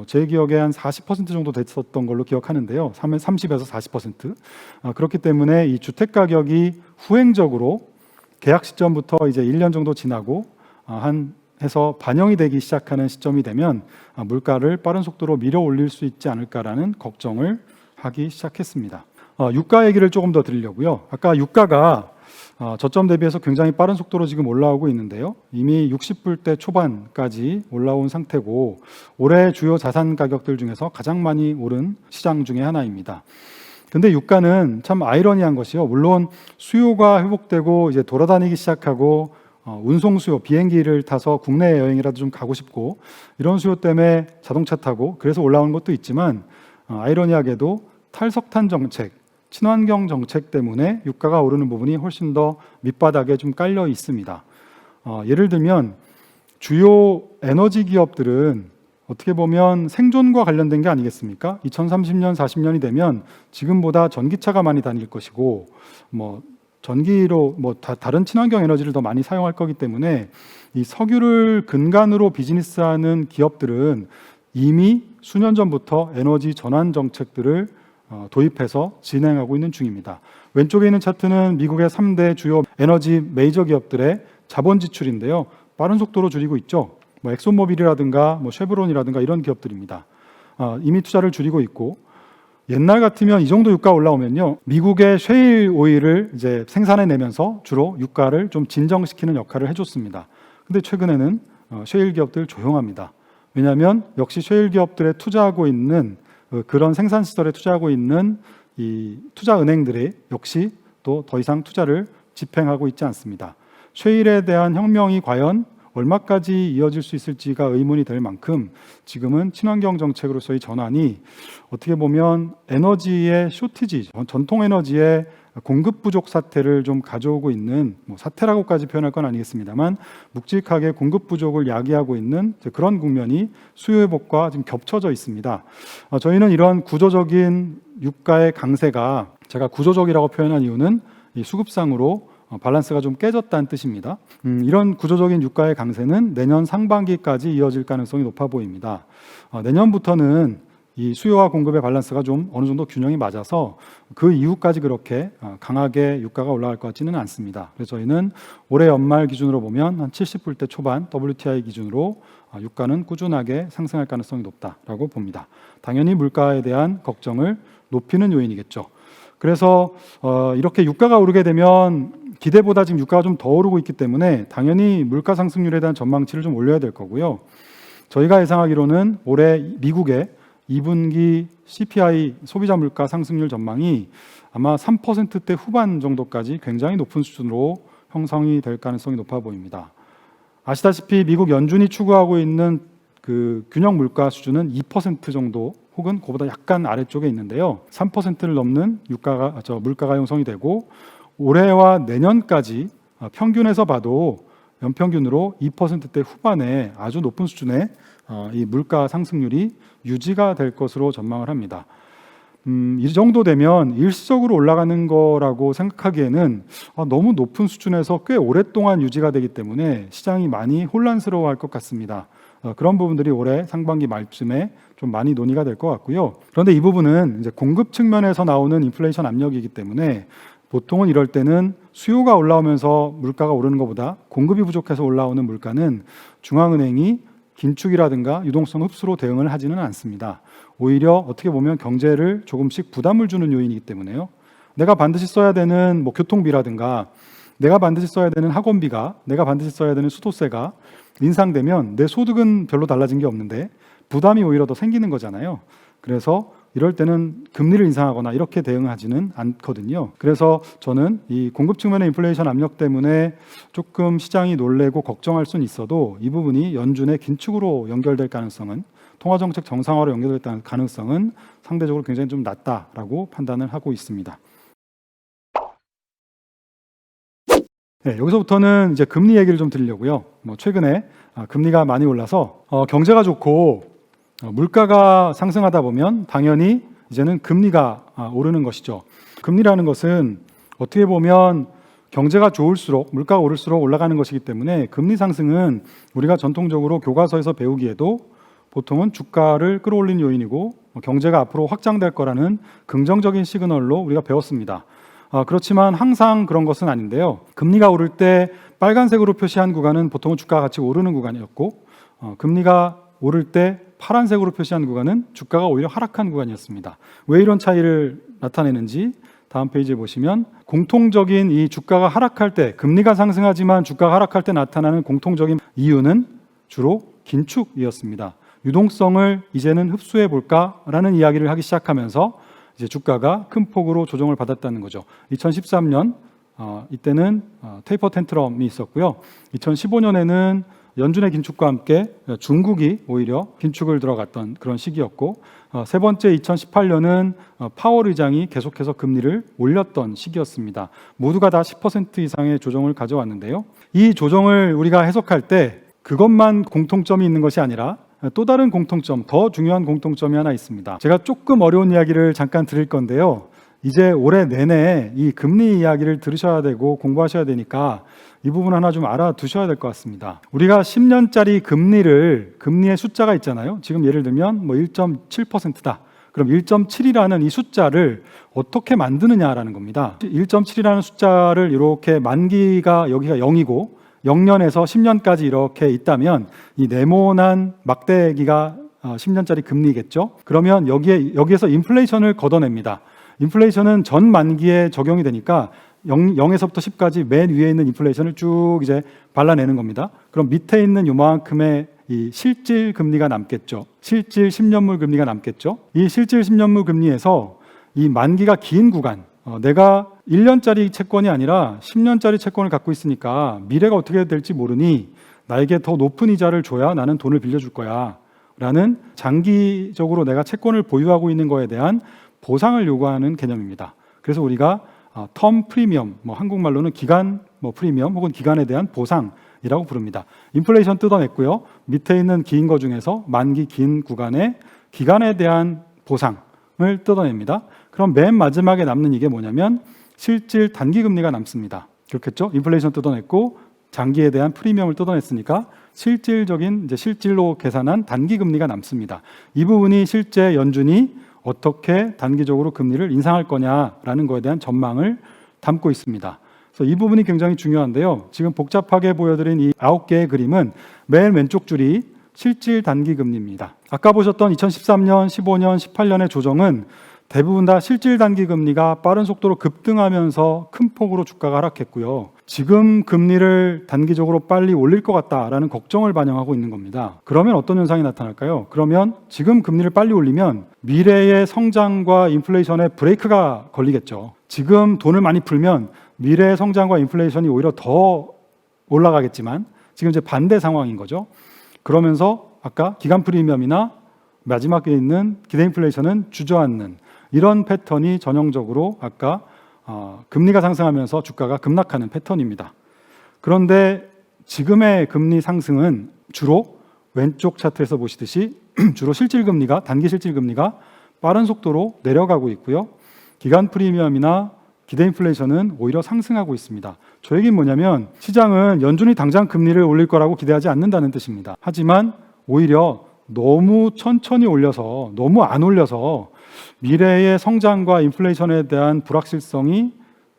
제 기억에 한 40% 정도 됐었던 걸로 기억하는데요. 30에서 40%. 그렇기 때문에 이 주택 가격이 후행적으로 계약 시점부터 이제 1년 정도 지나고 해서 반영이 되기 시작하는 시점이 되면 물가를 빠른 속도로 밀어 올릴 수 있지 않을까라는 걱정을 하기 시작했습니다. 유가 얘기를 조금 더 드리려고요. 아까 유가가 저점 대비해서 굉장히 빠른 속도로 지금 올라오고 있는데요. 이미 60불대 초반까지 올라온 상태고 올해 주요 자산 가격들 중에서 가장 많이 오른 시장 중에 하나입니다. 근데 유가는 참 아이러니한 것이요. 물론 수요가 회복되고 이제 돌아다니기 시작하고 운송 수요, 비행기를 타서 국내 여행이라도 좀 가고 싶고 이런 수요 때문에 자동차 타고 그래서 올라오는 것도 있지만 아이러니하게도 탈석탄 정책, 친환경 정책 때문에 유가가 오르는 부분이 훨씬 더 밑바닥에 좀 깔려 있습니다. 예를 들면 주요 에너지 기업들은 어떻게 보면 생존과 관련된 게 아니겠습니까? 2030년, 40년이 되면 지금보다 전기차가 많이 다닐 것이고 전기로 다른 친환경 에너지를 더 많이 사용할 거기 때문에 이 석유를 근간으로 비즈니스하는 기업들은 이미 수년 전부터 에너지 전환 정책들을 도입해서 진행하고 있는 중입니다. 왼쪽에 있는 차트는 미국의 3대 주요 에너지 메이저 기업들의 자본 지출인데요. 빠른 속도로 줄이고 있죠. 엑소모빌이라든가 쉐브론이라든가 이런 기업들입니다. 이미 투자를 줄이고 있고 옛날 같으면 이 정도 유가 올라오면요. 미국의 셰일 오일을 이제 생산해내면서 주로 유가를 좀 진정시키는 역할을 해줬습니다. 근데 최근에는 셰일 기업들 조용합니다. 왜냐하면 역시 셰일 기업들에 투자하고 있는 그런 생산 시설에 투자하고 있는 이 투자 은행들이 역시 또 더 이상 투자를 집행하고 있지 않습니다. 셰일에 대한 혁명이 과연 얼마까지 이어질 수 있을지가 의문이 될 만큼 지금은 친환경 정책으로서의 전환이 어떻게 보면 에너지의 쇼티지, 전통 에너지의 공급 부족 사태를 좀 가져오고 있는 사태라고까지 표현할 건 아니겠습니다만 묵직하게 공급 부족을 야기하고 있는 그런 국면이 수요 회복과 지금 겹쳐져 있습니다. 저희는 이런 구조적인 유가의 강세가 제가 구조적이라고 표현한 이유는 이 수급상으로 밸런스가 좀 깨졌다는 뜻입니다. 이런 구조적인 유가의 강세는 내년 상반기까지 이어질 가능성이 높아 보입니다. 내년부터는 이 수요와 공급의 밸런스가 좀 어느 정도 균형이 맞아서 그 이후까지 그렇게 강하게 유가가 올라갈 것 같지는 않습니다. 그래서 저희는 올해 연말 기준으로 보면 한 70불대 초반 WTI 기준으로 유가는 꾸준하게 상승할 가능성이 높다라고 봅니다. 당연히 물가에 대한 걱정을 높이는 요인이겠죠. 그래서 이렇게 유가가 오르게 되면 기대보다 지금 유가가 좀 더 오르고 있기 때문에 당연히 물가 상승률에 대한 전망치를 좀 올려야 될 거고요. 저희가 예상하기로는 올해 미국의 2분기 CPI 소비자 물가 상승률 전망이 아마 3%대 후반 정도까지 굉장히 높은 수준으로 형성이 될 가능성이 높아 보입니다. 아시다시피 미국 연준이 추구하고 있는 그 균형 물가 수준은 2% 정도 혹은 그보다 약간 아래쪽에 있는데요. 3%를 넘는 물가가 형성이 되고 올해와 내년까지 평균에서 봐도 연평균으로 2%대 후반에 아주 높은 수준의 이 물가 상승률이 유지가 될 것으로 전망을 합니다. 이 정도 되면 일시적으로 올라가는 거라고 생각하기에는 너무 높은 수준에서 꽤 오랫동안 유지가 되기 때문에 시장이 많이 혼란스러워할 것 같습니다. 그런 부분들이 올해 상반기 말쯤에 좀 많이 논의가 될 것 같고요. 그런데 이 부분은 이제 공급 측면에서 나오는 인플레이션 압력이기 때문에 보통은 이럴 때는 수요가 올라오면서 물가가 오르는 것보다 공급이 부족해서 올라오는 물가는 중앙은행이 긴축이라든가 유동성 흡수로 대응을 하지는 않습니다. 오히려 어떻게 보면 경제를 조금씩 부담을 주는 요인이기 때문에요. 내가 반드시 써야 되는 교통비라든가 내가 반드시 써야 되는 학원비가 내가 반드시 써야 되는 수도세가 인상되면 내 소득은 별로 달라진 게 없는데 부담이 오히려 더 생기는 거잖아요. 그래서 이럴 때는 금리를 인상하거나 이렇게 대응하지는 않거든요. 그래서 저는 이 공급 측면의 인플레이션 압력 때문에 조금 시장이 놀래고 걱정할 수는 있어도 이 부분이 연준의 긴축으로 연결될 가능성은 통화정책 정상화로 연결될 가능성은 상대적으로 굉장히 좀 낮다라고 판단을 하고 있습니다. 네, 여기서부터는 이제 금리 얘기를 좀 드리려고요. 최근에 금리가 많이 올라서 경제가 좋고 물가가 상승하다 보면 당연히 이제는 금리가 오르는 것이죠. 금리라는 것은 어떻게 보면 경제가 좋을수록 물가가 오를수록 올라가는 것이기 때문에 금리 상승은 우리가 전통적으로 교과서에서 배우기에도 보통은 주가를 끌어올리는 요인이고 경제가 앞으로 확장될 거라는 긍정적인 시그널로 우리가 배웠습니다. 그렇지만 항상 그런 것은 아닌데요. 금리가 오를 때 빨간색으로 표시한 구간은 보통은 주가가 같이 오르는 구간이었고 금리가 오를 때 파란색으로 표시한 구간은 주가가 오히려 하락한 구간이었습니다. 왜 이런 차이를 나타내는지 다음 페이지에 보시면 공통적인 이 주가가 하락할 때 금리가 상승하지만 주가가 하락할 때 나타나는 공통적인 이유는 주로 긴축이었습니다. 유동성을 이제는 흡수해 볼까라는 이야기를 하기 시작하면서 이제 주가가 큰 폭으로 조정을 받았다는 거죠. 2013년 이때는 테이퍼 텐트럼이 있었고요. 2015년에는 연준의 긴축과 함께 중국이 오히려 긴축을 들어갔던 그런 시기였고 세 번째 2018년은 파월 의장이 계속해서 금리를 올렸던 시기였습니다. 모두가 다 10% 이상의 조정을 가져왔는데요. 이 조정을 우리가 해석할 때 그것만 공통점이 있는 것이 아니라 또 다른 공통점, 더 중요한 공통점이 하나 있습니다. 제가 조금 어려운 이야기를 잠깐 드릴 건데요. 이제 올해 내내 이 금리 이야기를 들으셔야 되고 공부하셔야 되니까 이 부분 하나 좀 알아두셔야 될 것 같습니다. 우리가 10년짜리 금리의 숫자가 있잖아요. 지금 예를 들면 1.7%다. 그럼 1.7이라는 이 숫자를 어떻게 만드느냐라는 겁니다. 1.7이라는 숫자를 이렇게 만기가 여기가 0이고 0년에서 10년까지 이렇게 있다면 이 네모난 막대기가 10년짜리 금리겠죠. 그러면 여기에서 인플레이션을 걷어냅니다. 인플레이션은 전 만기에 적용이 되니까 0에서부터 10까지 맨 위에 있는 인플레이션을 쭉 이제 발라내는 겁니다. 그럼 밑에 있는 요만큼의 이 실질 금리가 남겠죠. 실질 10년물 금리가 남겠죠. 이 실질 10년물 금리에서 이 만기가 긴 구간, 내가 1년짜리 채권이 아니라 10년짜리 채권을 갖고 있으니까 미래가 어떻게 될지 모르니 나에게 더 높은 이자를 줘야 나는 돈을 빌려줄 거야 라는 장기적으로 내가 채권을 보유하고 있는 거에 대한 보상을 요구하는 개념입니다. 그래서 우리가 텀 프리미엄, 한국말로는 기간 프리미엄 혹은 기간에 대한 보상이라고 부릅니다. 인플레이션 뜯어냈고요. 밑에 있는 긴 거 중에서 만기 긴 구간의 기간에 대한 보상을 뜯어냅니다. 그럼 맨 마지막에 남는 이게 뭐냐면 실질 단기 금리가 남습니다. 그렇겠죠? 인플레이션 뜯어냈고 장기에 대한 프리미엄을 뜯어냈으니까 실질적인 이제 실질로 계산한 단기 금리가 남습니다. 이 부분이 실제 연준이 어떻게 단기적으로 금리를 인상할 거냐라는 거에 대한 전망을 담고 있습니다. 그래서 이 부분이 굉장히 중요한데요. 지금 복잡하게 보여드린 이 9개의 그림은 맨 왼쪽 줄이 실질 단기 금리입니다. 아까 보셨던 2013년, 15년, 18년의 조정은 대부분 다 실질 단기 금리가 빠른 속도로 급등하면서 큰 폭으로 주가가 하락했고요. 지금 금리를 단기적으로 빨리 올릴 것 같다라는 걱정을 반영하고 있는 겁니다. 그러면 어떤 현상이 나타날까요? 그러면 지금 금리를 빨리 올리면 미래의 성장과 인플레이션에 브레이크가 걸리겠죠. 지금 돈을 많이 풀면 미래의 성장과 인플레이션이 오히려 더 올라가겠지만 지금 이제 반대 상황인 거죠. 그러면서 아까 기간 프리미엄이나 마지막에 있는 기대 인플레이션은 주저앉는 이런 패턴이 전형적으로 아까 금리가 상승하면서 주가가 급락하는 패턴입니다. 그런데 지금의 금리 상승은 주로 왼쪽 차트에서 보시듯이 주로 실질금리가 단기 실질금리가 빠른 속도로 내려가고 있고요. 기간 프리미엄이나 기대 인플레이션은 오히려 상승하고 있습니다. 저 얘기는 뭐냐면 시장은 연준이 당장 금리를 올릴 거라고 기대하지 않는다는 뜻입니다. 하지만 오히려 너무 천천히 올려서 너무 안 올려서 미래의 성장과 인플레이션에 대한 불확실성이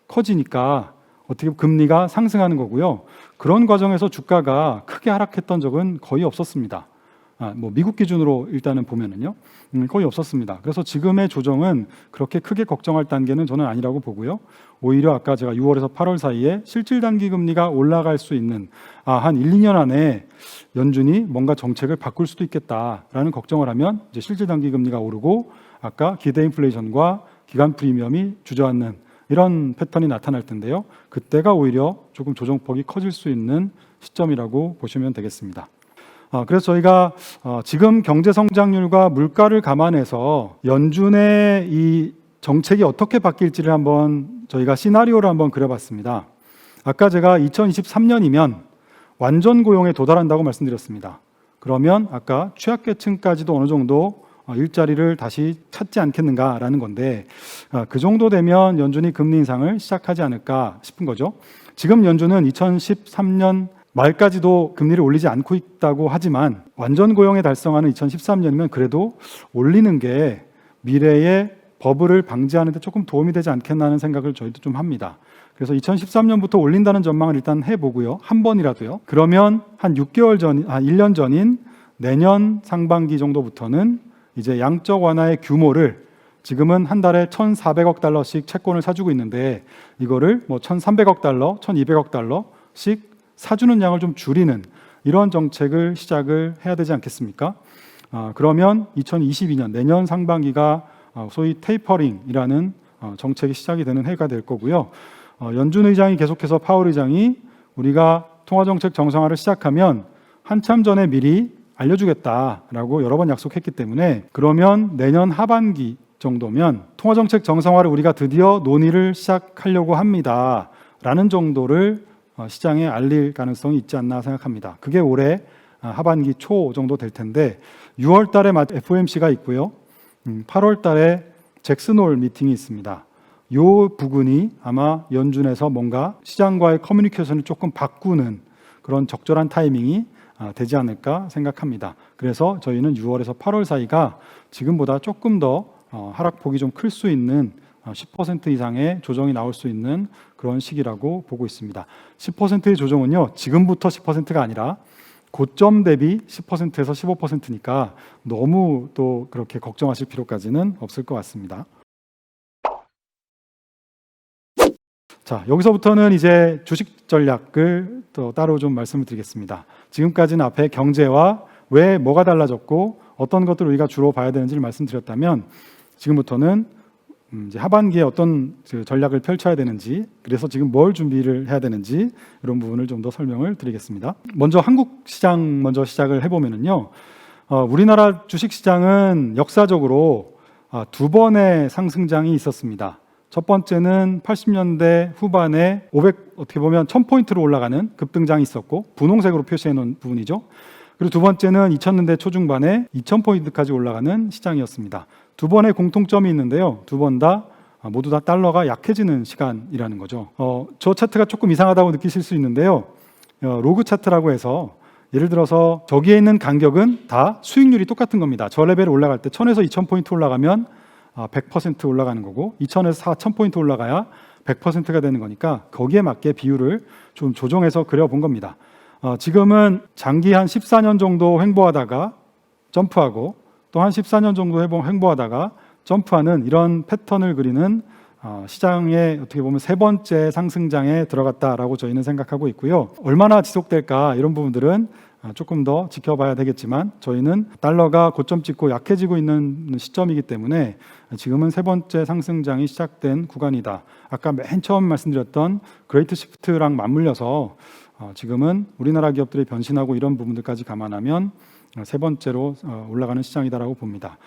커지니까 어떻게 보면 금리가 상승하는 거고요. 그런 과정에서 주가가 크게 하락했던 적은 거의 없었습니다. 미국 기준으로 일단은 보면은요, 거의 없었습니다. 그래서 지금의 조정은 그렇게 크게 걱정할 단계는 저는 아니라고 보고요. 오히려 아까 제가 6월에서 8월 사이에 실질 단기 금리가 올라갈 수 있는 한 1, 2년 안에 연준이 뭔가 정책을 바꿀 수도 있겠다라는 걱정을 하면 이제 실질 단기 금리가 오르고 아까 기대 인플레이션과 기간 프리미엄이 주저앉는 이런 패턴이 나타날 텐데요. 그때가 오히려 조금 조정폭이 커질 수 있는 시점이라고 보시면 되겠습니다. 그래서 저희가 지금 경제 성장률과 물가를 감안해서 연준의 이 정책이 어떻게 바뀔지를 한번 저희가 시나리오를 한번 그려봤습니다. 아까 제가 2023년이면 완전 고용에 도달한다고 말씀드렸습니다. 그러면 아까 취약계층까지도 어느 정도 일자리를 다시 찾지 않겠는가라는 건데 그 정도 되면 연준이 금리 인상을 시작하지 않을까 싶은 거죠. 지금 연준은 2013년 말까지도 금리를 올리지 않고 있다고 하지만 완전 고용에 달성하는 2013년이면 그래도 올리는 게 미래의 버블을 방지하는 데 조금 도움이 되지 않겠나 하는 생각을 저희도 좀 합니다. 그래서 2013년부터 올린다는 전망을 일단 해보고요. 한 번이라도요. 그러면 한 6개월 전, 1년 전인 내년 상반기 정도부터는 이제 양적 완화의 규모를 지금은 한 달에 1,400억 달러씩 채권을 사주고 있는데 이거를 1,300억 달러, 1,200억 달러씩 사주는 양을 좀 줄이는 이런 정책을 시작을 해야 되지 않겠습니까? 그러면 2022년 내년 상반기가 소위 테이퍼링이라는 정책이 시작이 되는 해가 될 거고요. 연준 의장이 계속해서 파월 의장이 우리가 통화정책 정상화를 시작하면 한참 전에 미리 알려주겠다라고 여러 번 약속했기 때문에 그러면 내년 하반기 정도면 통화정책 정상화를 우리가 드디어 논의를 시작하려고 합니다. 라는 정도를 시장에 알릴 가능성이 있지 않나 생각합니다. 그게 올해 하반기 초 정도 될 텐데 6월 달에 FOMC가 있고요. 8월 달에 잭슨홀 미팅이 있습니다. 이 부분이 아마 연준에서 뭔가 시장과의 커뮤니케이션을 조금 바꾸는 그런 적절한 타이밍이 되지 않을까 생각합니다. 그래서 저희는 6월에서 8월 사이가 지금보다 조금 더 하락폭이 좀 클 수 있는 10% 이상의 조정이 나올 수 있는 그런 시기라고 보고 있습니다. 10%의 조정은요, 지금부터 10%가 아니라 고점 대비 10%에서 15%니까 너무 또 그렇게 걱정하실 필요까지는 없을 것 같습니다. 자, 여기서부터는 이제 주식 전략을 또 따로 좀 말씀을 드리겠습니다. 지금까지는 앞에 경제와 왜 뭐가 달라졌고 어떤 것들을 우리가 주로 봐야 되는지를 말씀드렸다면 지금부터는 이제 하반기에 어떤 전략을 펼쳐야 되는지, 그래서 지금 뭘 준비를 해야 되는지 이런 부분을 좀 더 설명을 드리겠습니다. 먼저 한국 시장 먼저 시작을 해보면은요, 우리나라 주식 시장은 역사적으로 두 번의 상승장이 있었습니다. 첫 번째는 80년대 후반에 어떻게 보면 1000포인트로 올라가는 급등장이 있었고 분홍색으로 표시해 놓은 부분이죠. 그리고 두 번째는 2000년대 초중반에 2000포인트까지 올라가는 시장이었습니다. 두 번의 공통점이 있는데요. 두 번 다 모두 다 달러가 약해지는 시간이라는 거죠. 저 차트가 조금 이상하다고 느끼실 수 있는데요. 로그 차트라고 해서 예를 들어서 저기에 있는 간격은 다 수익률이 똑같은 겁니다. 저 레벨 올라갈 때 1000에서 2000포인트 올라가면 100% 올라가는 거고 2000에서 4000포인트 올라가야 100%가 되는 거니까 거기에 맞게 비율을 좀 조정해서 그려본 겁니다. 지금은 장기 한 14년 정도 횡보하다가 점프하고 또 한 14년 정도 횡보하다가 점프하는 이런 패턴을 그리는 시장의 어떻게 보면 세 번째 상승장에 들어갔다라고 저희는 생각하고 있고요. 얼마나 지속될까 이런 부분들은 조금 더 지켜봐야 되겠지만 저희는 달러가 고점 찍고 약해지고 있는 시점이기 때문에 지금은 세 번째 상승장이 시작된 구간이다. 아까 맨 처음 말씀드렸던 그레이트 시프트랑 맞물려서 지금은 우리나라 기업들이 변신하고 이런 부분들까지 감안하면 세 번째로 올라가는 시장이다라고 봅니다.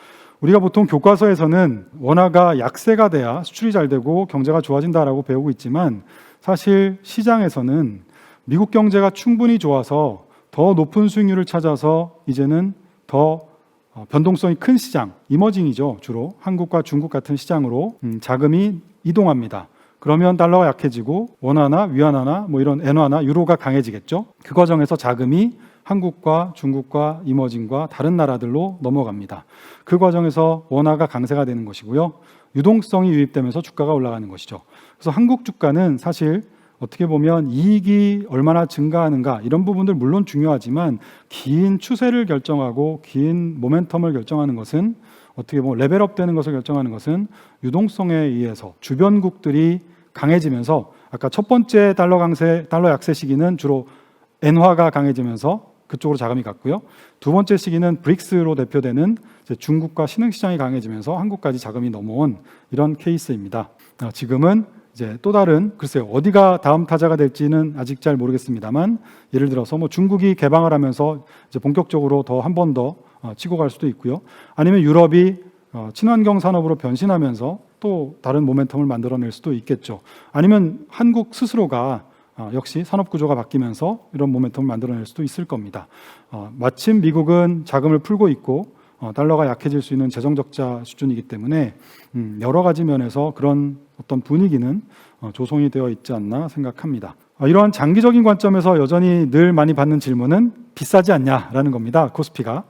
우리가 보통 교과서에서는 원화가 약세가 돼야 수출이 잘 되고 경제가 좋아진다라고 배우고 있지만 사실 시장에서는 미국 경제가 충분히 좋아서 더 높은 수익률을 찾아서 이제는 더 변동성이 큰 시장, 이머징이죠. 주로 한국과 중국 같은 시장으로 자금이 이동합니다. 그러면 달러가 약해지고 원화나 위안화나 뭐 이런 엔화나 유로가 강해지겠죠. 그 과정에서 자금이 한국과 중국과 이머징과 다른 나라들로 넘어갑니다. 그 과정에서 원화가 강세가 되는 것이고요. 유동성이 유입되면서 주가가 올라가는 것이죠. 그래서 한국 주가는 사실 어떻게 보면 이익이 얼마나 증가하는가 이런 부분들 물론 중요하지만 긴 추세를 결정하고 긴 모멘텀을 결정하는 것은 어떻게 보면 레벨업 되는 것을 결정하는 것은 유동성에 의해서 주변국들이 강해지면서 아까 첫 번째 달러 약세 시기는 주로 엔화가 강해지면서 그쪽으로 자금이 갔고요. 두 번째 시기는 브릭스로 대표되는 중국과 신흥시장이 강해지면서 한국까지 자금이 넘어온 이런 케이스입니다. 지금은 이제 또 다른 글쎄요 어디가 다음 타자가 될지는 아직 잘 모르겠습니다만 예를 들어서 뭐 중국이 개방을 하면서 이제 본격적으로 더 한 번 더 치고 갈 수도 있고요. 아니면 유럽이 친환경 산업으로 변신하면서 또 다른 모멘텀을 만들어낼 수도 있겠죠. 아니면 한국 스스로가 역시 산업 구조가 바뀌면서 이런 모멘텀을 만들어낼 수도 있을 겁니다. 마침 미국은 자금을 풀고 있고 달러가 약해질 수 있는 재정 적자 수준이기 때문에 여러 가지 면에서 그런 어떤 분위기는 조성이 되어 있지 않나 생각합니다. 이러한 장기적인 관점에서 여전히 늘 많이 받는 질문은 비싸지 않냐라는 겁니다. 코스피가.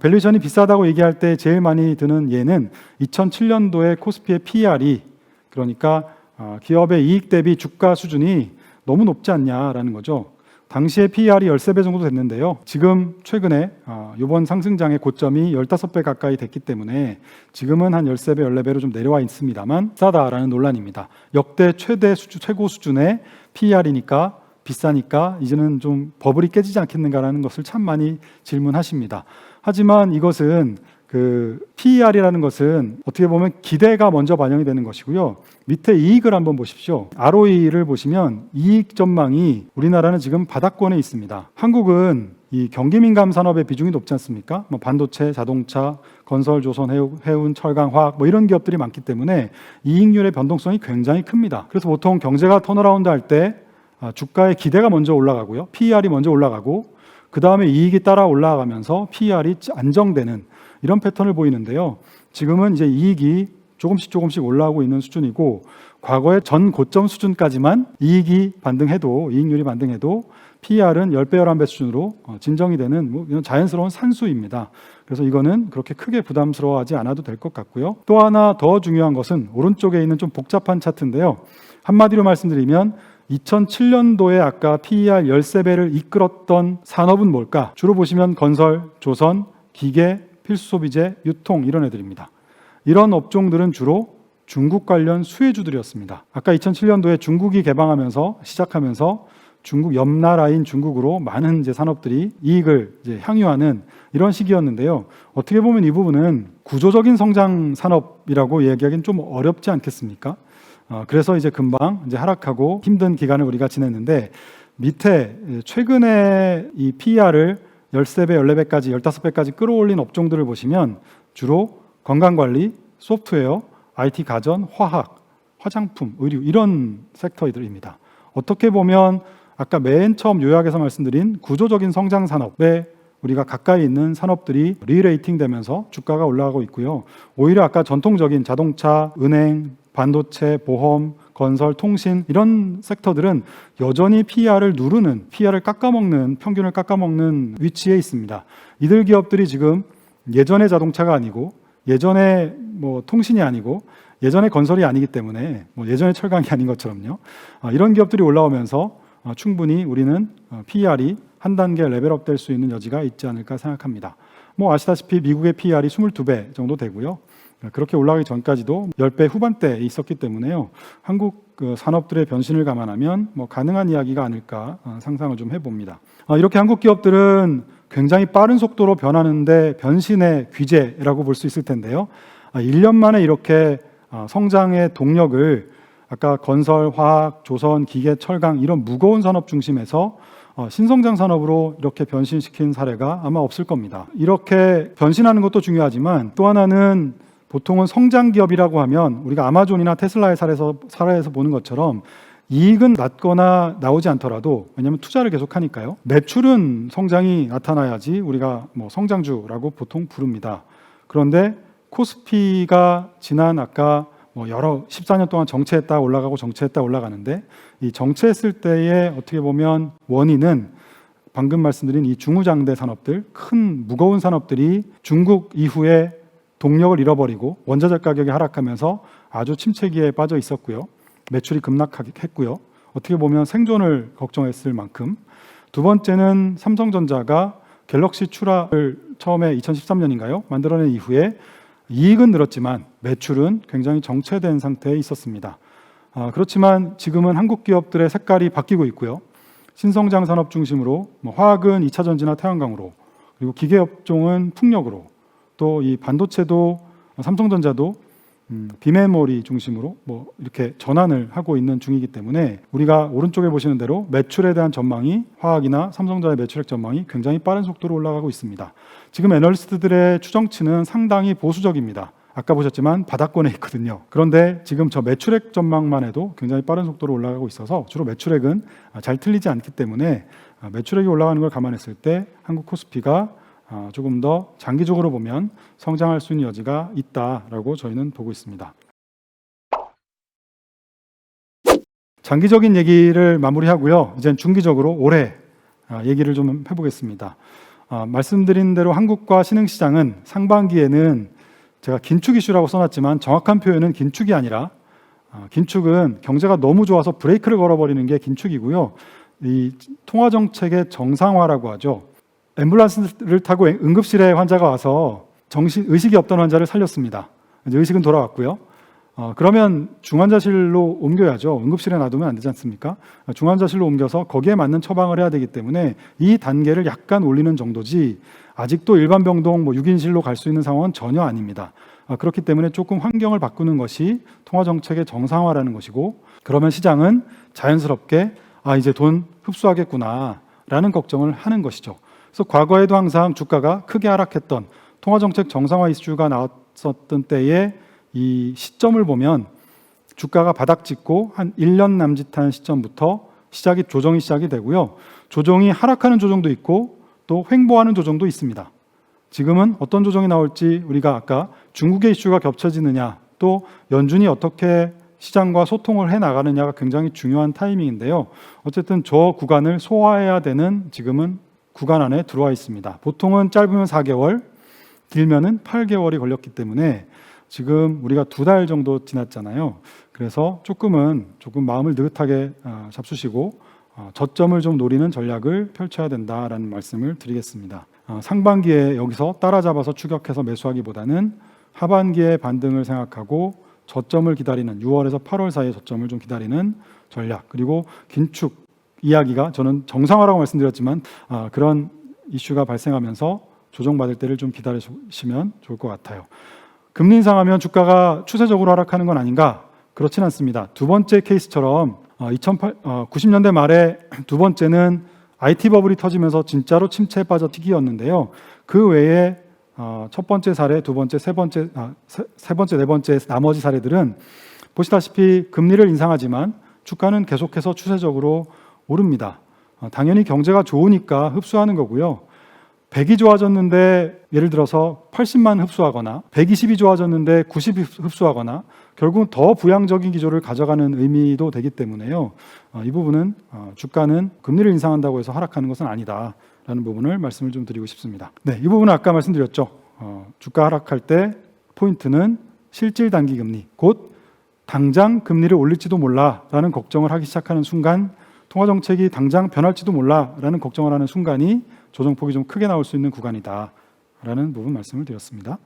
밸류에이션이 비싸다고 얘기할 때 제일 많이 드는 예는 2007년도에 코스피의 PER이 그러니까 기업의 이익 대비 주가 수준이 너무 높지 않냐라는 거죠. 당시에 PER이 13배 정도 됐는데요. 지금 최근에 이번 상승장의 고점이 15배 가까이 됐기 때문에 지금은 한 13배, 14배로 좀 내려와 있습니다만 싸다라는 논란입니다. 역대 최고 수준의 PER이니까 비싸니까 이제는 좀 버블이 깨지지 않겠는가라는 것을 참 많이 질문하십니다. 하지만 이것은 그 PER이라는 것은 어떻게 보면 기대가 먼저 반영이 되는 것이고요. 밑에 이익을 한번 보십시오. ROE를 보시면 이익 전망이 우리나라는 지금 바닥권에 있습니다. 한국은 이 경기민감 산업의 비중이 높지 않습니까? 뭐 반도체, 자동차, 건설, 조선, 해운, 철강, 화학 뭐 이런 기업들이 많기 때문에 이익률의 변동성이 굉장히 큽니다. 그래서 보통 경제가 턴어라운드 할 때 주가의 기대가 먼저 올라가고요. PER이 먼저 올라가고 그 다음에 이익이 따라 올라가면서 PER이 안정되는 이런 패턴을 보이는데요. 지금은 이제 이익이 조금씩 올라오고 있는 수준이고 과거의 전 고점 수준까지만 이익률이 반등해도 PER은 10배, 11배 수준으로 진정이 되는 뭐 이런 자연스러운 산수입니다. 그래서 이거는 그렇게 크게 부담스러워하지 않아도 될 것 같고요. 또 하나 더 중요한 것은 오른쪽에 있는 좀 복잡한 차트인데요. 한마디로 말씀드리면 2007년도에 아까 PER 13배를 이끌었던 산업은 뭘까? 주로 보시면 건설, 조선, 기계, 필수소비재, 유통 이런 애들입니다. 이런 업종들은 주로 중국 관련 수혜주들이었습니다. 아까 2007년도에 중국이 개방하면서 시작하면서 중국 옆 나라인 중국으로 많은 이제 산업들이 이익을 이제 향유하는 이런 시기였는데요. 어떻게 보면 이 부분은 구조적인 성장 산업이라고 얘기하기는 좀 어렵지 않겠습니까? 그래서 이제 금방 이제 하락하고 힘든 기간을 우리가 지냈는데 밑에 최근에 이 PER을 13배, 14배까지, 15배까지 끌어올린 업종들을 보시면 주로 건강관리, 소프트웨어, IT 가전, 화학, 화장품, 의류 이런 섹터들입니다. 어떻게 보면 아까 맨 처음 요약해서 말씀드린 구조적인 성장 산업에 우리가 가까이 있는 산업들이 리레이팅 되면서 주가가 올라가고 있고요. 오히려 아까 전통적인 자동차, 은행, 반도체, 보험, 건설, 통신 이런 섹터들은 여전히 PER을 누르는, PER을 깎아먹는, 평균을 깎아먹는 위치에 있습니다. 이들 기업들이 지금 예전의 자동차가 아니고 예전의 통신이 아니고 예전의 건설이 아니기 때문에 예전의 철강이 아닌 것처럼요. 이런 기업들이 올라오면서 충분히 우리는 PER이 한 단계 레벨업 될 수 있는 여지가 있지 않을까 생각합니다. 아시다시피 미국의 PER이 22배 정도 되고요. 그렇게 올라가기 전까지도 10배 후반대에 있었기 때문에요. 한국 산업들의 변신을 감안하면 가능한 이야기가 아닐까 상상을 좀 해봅니다. 이렇게 한국 기업들은 굉장히 빠른 속도로 변하는데 변신의 귀재라고 볼 수 있을 텐데요. 1년 만에 이렇게 성장의 동력을 아까 건설, 화학, 조선, 기계, 철강 이런 무거운 산업 중심에서 신성장 산업으로 이렇게 변신시킨 사례가 아마 없을 겁니다. 이렇게 변신하는 것도 중요하지만 또 하나는 보통은 성장 기업이라고 하면 우리가 아마존이나 테슬라의 사례에서 보는 것처럼 이익은 낮거나 나오지 않더라도 왜냐하면 투자를 계속하니까요. 매출은 성장이 나타나야지 우리가 성장주라고 보통 부릅니다. 그런데 코스피가 지난 아까 여러 14년 동안 정체했다 올라가고 정체했다 올라가는데 이 정체했을 때의 어떻게 보면 원인은 방금 말씀드린 이 중후장대 산업들, 큰 무거운 산업들이 중국 이후에 동력을 잃어버리고 원자재 가격이 하락하면서 아주 침체기에 빠져 있었고요. 매출이 급락했고요. 어떻게 보면 생존을 걱정했을 만큼. 두 번째는 삼성전자가 갤럭시 출하를 처음에 2013년인가요? 만들어낸 이후에 이익은 늘었지만 매출은 굉장히 정체된 상태에 있었습니다. 그렇지만 지금은 한국 기업들의 색깔이 바뀌고 있고요. 신성장 산업 중심으로 화학은 2차 전지나 태양광으로 그리고 기계업종은 풍력으로 또 이 반도체도 삼성전자도 비메모리 중심으로 이렇게 전환을 하고 있는 중이기 때문에 우리가 오른쪽에 보시는 대로 매출에 대한 전망이 화학이나 삼성전자의 매출액 전망이 굉장히 빠른 속도로 올라가고 있습니다. 지금 애널리스트들의 추정치는 상당히 보수적입니다. 아까 보셨지만 바닥권에 있거든요. 그런데 지금 저 매출액 전망만 해도 굉장히 빠른 속도로 올라가고 있어서 주로 매출액은 잘 틀리지 않기 때문에 매출액이 올라가는 걸 감안했을 때 한국 코스피가 조금 더 장기적으로 보면 성장할 수 있는 여지가 있다라고 저희는 보고 있습니다. 장기적인 얘기를 마무리하고요. 이제 중기적으로 올해 얘기를 좀 해보겠습니다. 말씀드린 대로 한국과 신흥시장은 상반기에는 제가 긴축 이슈라고 써놨지만 정확한 표현은 긴축이 아니라 긴축은 경제가 너무 좋아서 브레이크를 걸어버리는 게 긴축이고요. 이 통화정책의 정상화라고 하죠. 앰뷸런스를 타고 응급실에 환자가 와서 의식이 없던 환자를 살렸습니다. 이제 의식은 돌아왔고요. 그러면 중환자실로 옮겨야죠. 응급실에 놔두면 안 되지 않습니까? 중환자실로 옮겨서 거기에 맞는 처방을 해야 되기 때문에 이 단계를 약간 올리는 정도지 아직도 일반 병동 6인실로 갈 수 있는 상황은 전혀 아닙니다. 그렇기 때문에 조금 환경을 바꾸는 것이 통화정책의 정상화라는 것이고 그러면 시장은 자연스럽게 이제 돈 흡수하겠구나 라는 걱정을 하는 것이죠. 그래서 과거에도 항상 주가가 크게 하락했던 통화정책 정상화 이슈가 나왔었던 때에 이 시점을 보면 주가가 바닥 찍고 한 1년 남짓한 시점부터 조정이 시작이 되고요. 조정이 하락하는 조정도 있고 또 횡보하는 조정도 있습니다. 지금은 어떤 조정이 나올지 우리가 아까 중국의 이슈가 겹쳐지느냐 또 연준이 어떻게 시장과 소통을 해나가느냐가 굉장히 중요한 타이밍인데요. 어쨌든 저 구간을 소화해야 되는 지금은 구간 안에 들어와 있습니다. 보통은 짧으면 4개월, 길면은 8개월이 걸렸기 때문에 지금 우리가 2달 정도 지났잖아요. 그래서 조금 마음을 느긋하게 잡수시고 저점을 좀 노리는 전략을 펼쳐야 된다라는 말씀을 드리겠습니다. 상반기에 여기서 따라잡아서 추격해서 매수하기보다는 하반기에 반등을 생각하고 저점을 기다리는 6월에서 8월 사이에 저점을 좀 기다리는 전략 그리고 긴축 이야기가 저는 정상화라고 말씀드렸지만 그런 이슈가 발생하면서 조정받을 때를 좀 기다리시면 좋을 것 같아요. 금리 인상하면 주가가 추세적으로 하락하는 건 아닌가? 그렇진 않습니다. 두 번째 케이스처럼 90년대 말에 두 번째는 IT 버블이 터지면서 진짜로 침체에 빠져 시기였는데요. 그 외에 첫 번째 사례, 두 번째, 세 번째, 네 번째 나머지 사례들은 보시다시피 금리를 인상하지만 주가는 계속해서 추세적으로 오릅니다. 당연히 경제가 좋으니까 흡수하는 거고요. 100이 좋아졌는데 예를 들어서 80만 흡수하거나 120이 좋아졌는데 90이 흡수하거나 결국은 더 부양적인 기조를 가져가는 의미도 되기 때문에요. 이 부분은 주가는 금리를 인상한다고 해서 하락하는 것은 아니다라는 부분을 말씀을 좀 드리고 싶습니다. 네, 이 부분은 아까 말씀드렸죠. 주가 하락할 때 포인트는 실질 단기 금리, 곧 당장 금리를 올릴지도 몰라라는 걱정을 하기 시작하는 순간, 통화정책이 당장 변할지도 몰라라는 걱정을 하는 순간이 조정폭이 좀 크게 나올 수 있는 구간이다라는 부분 말씀을 드렸습니다.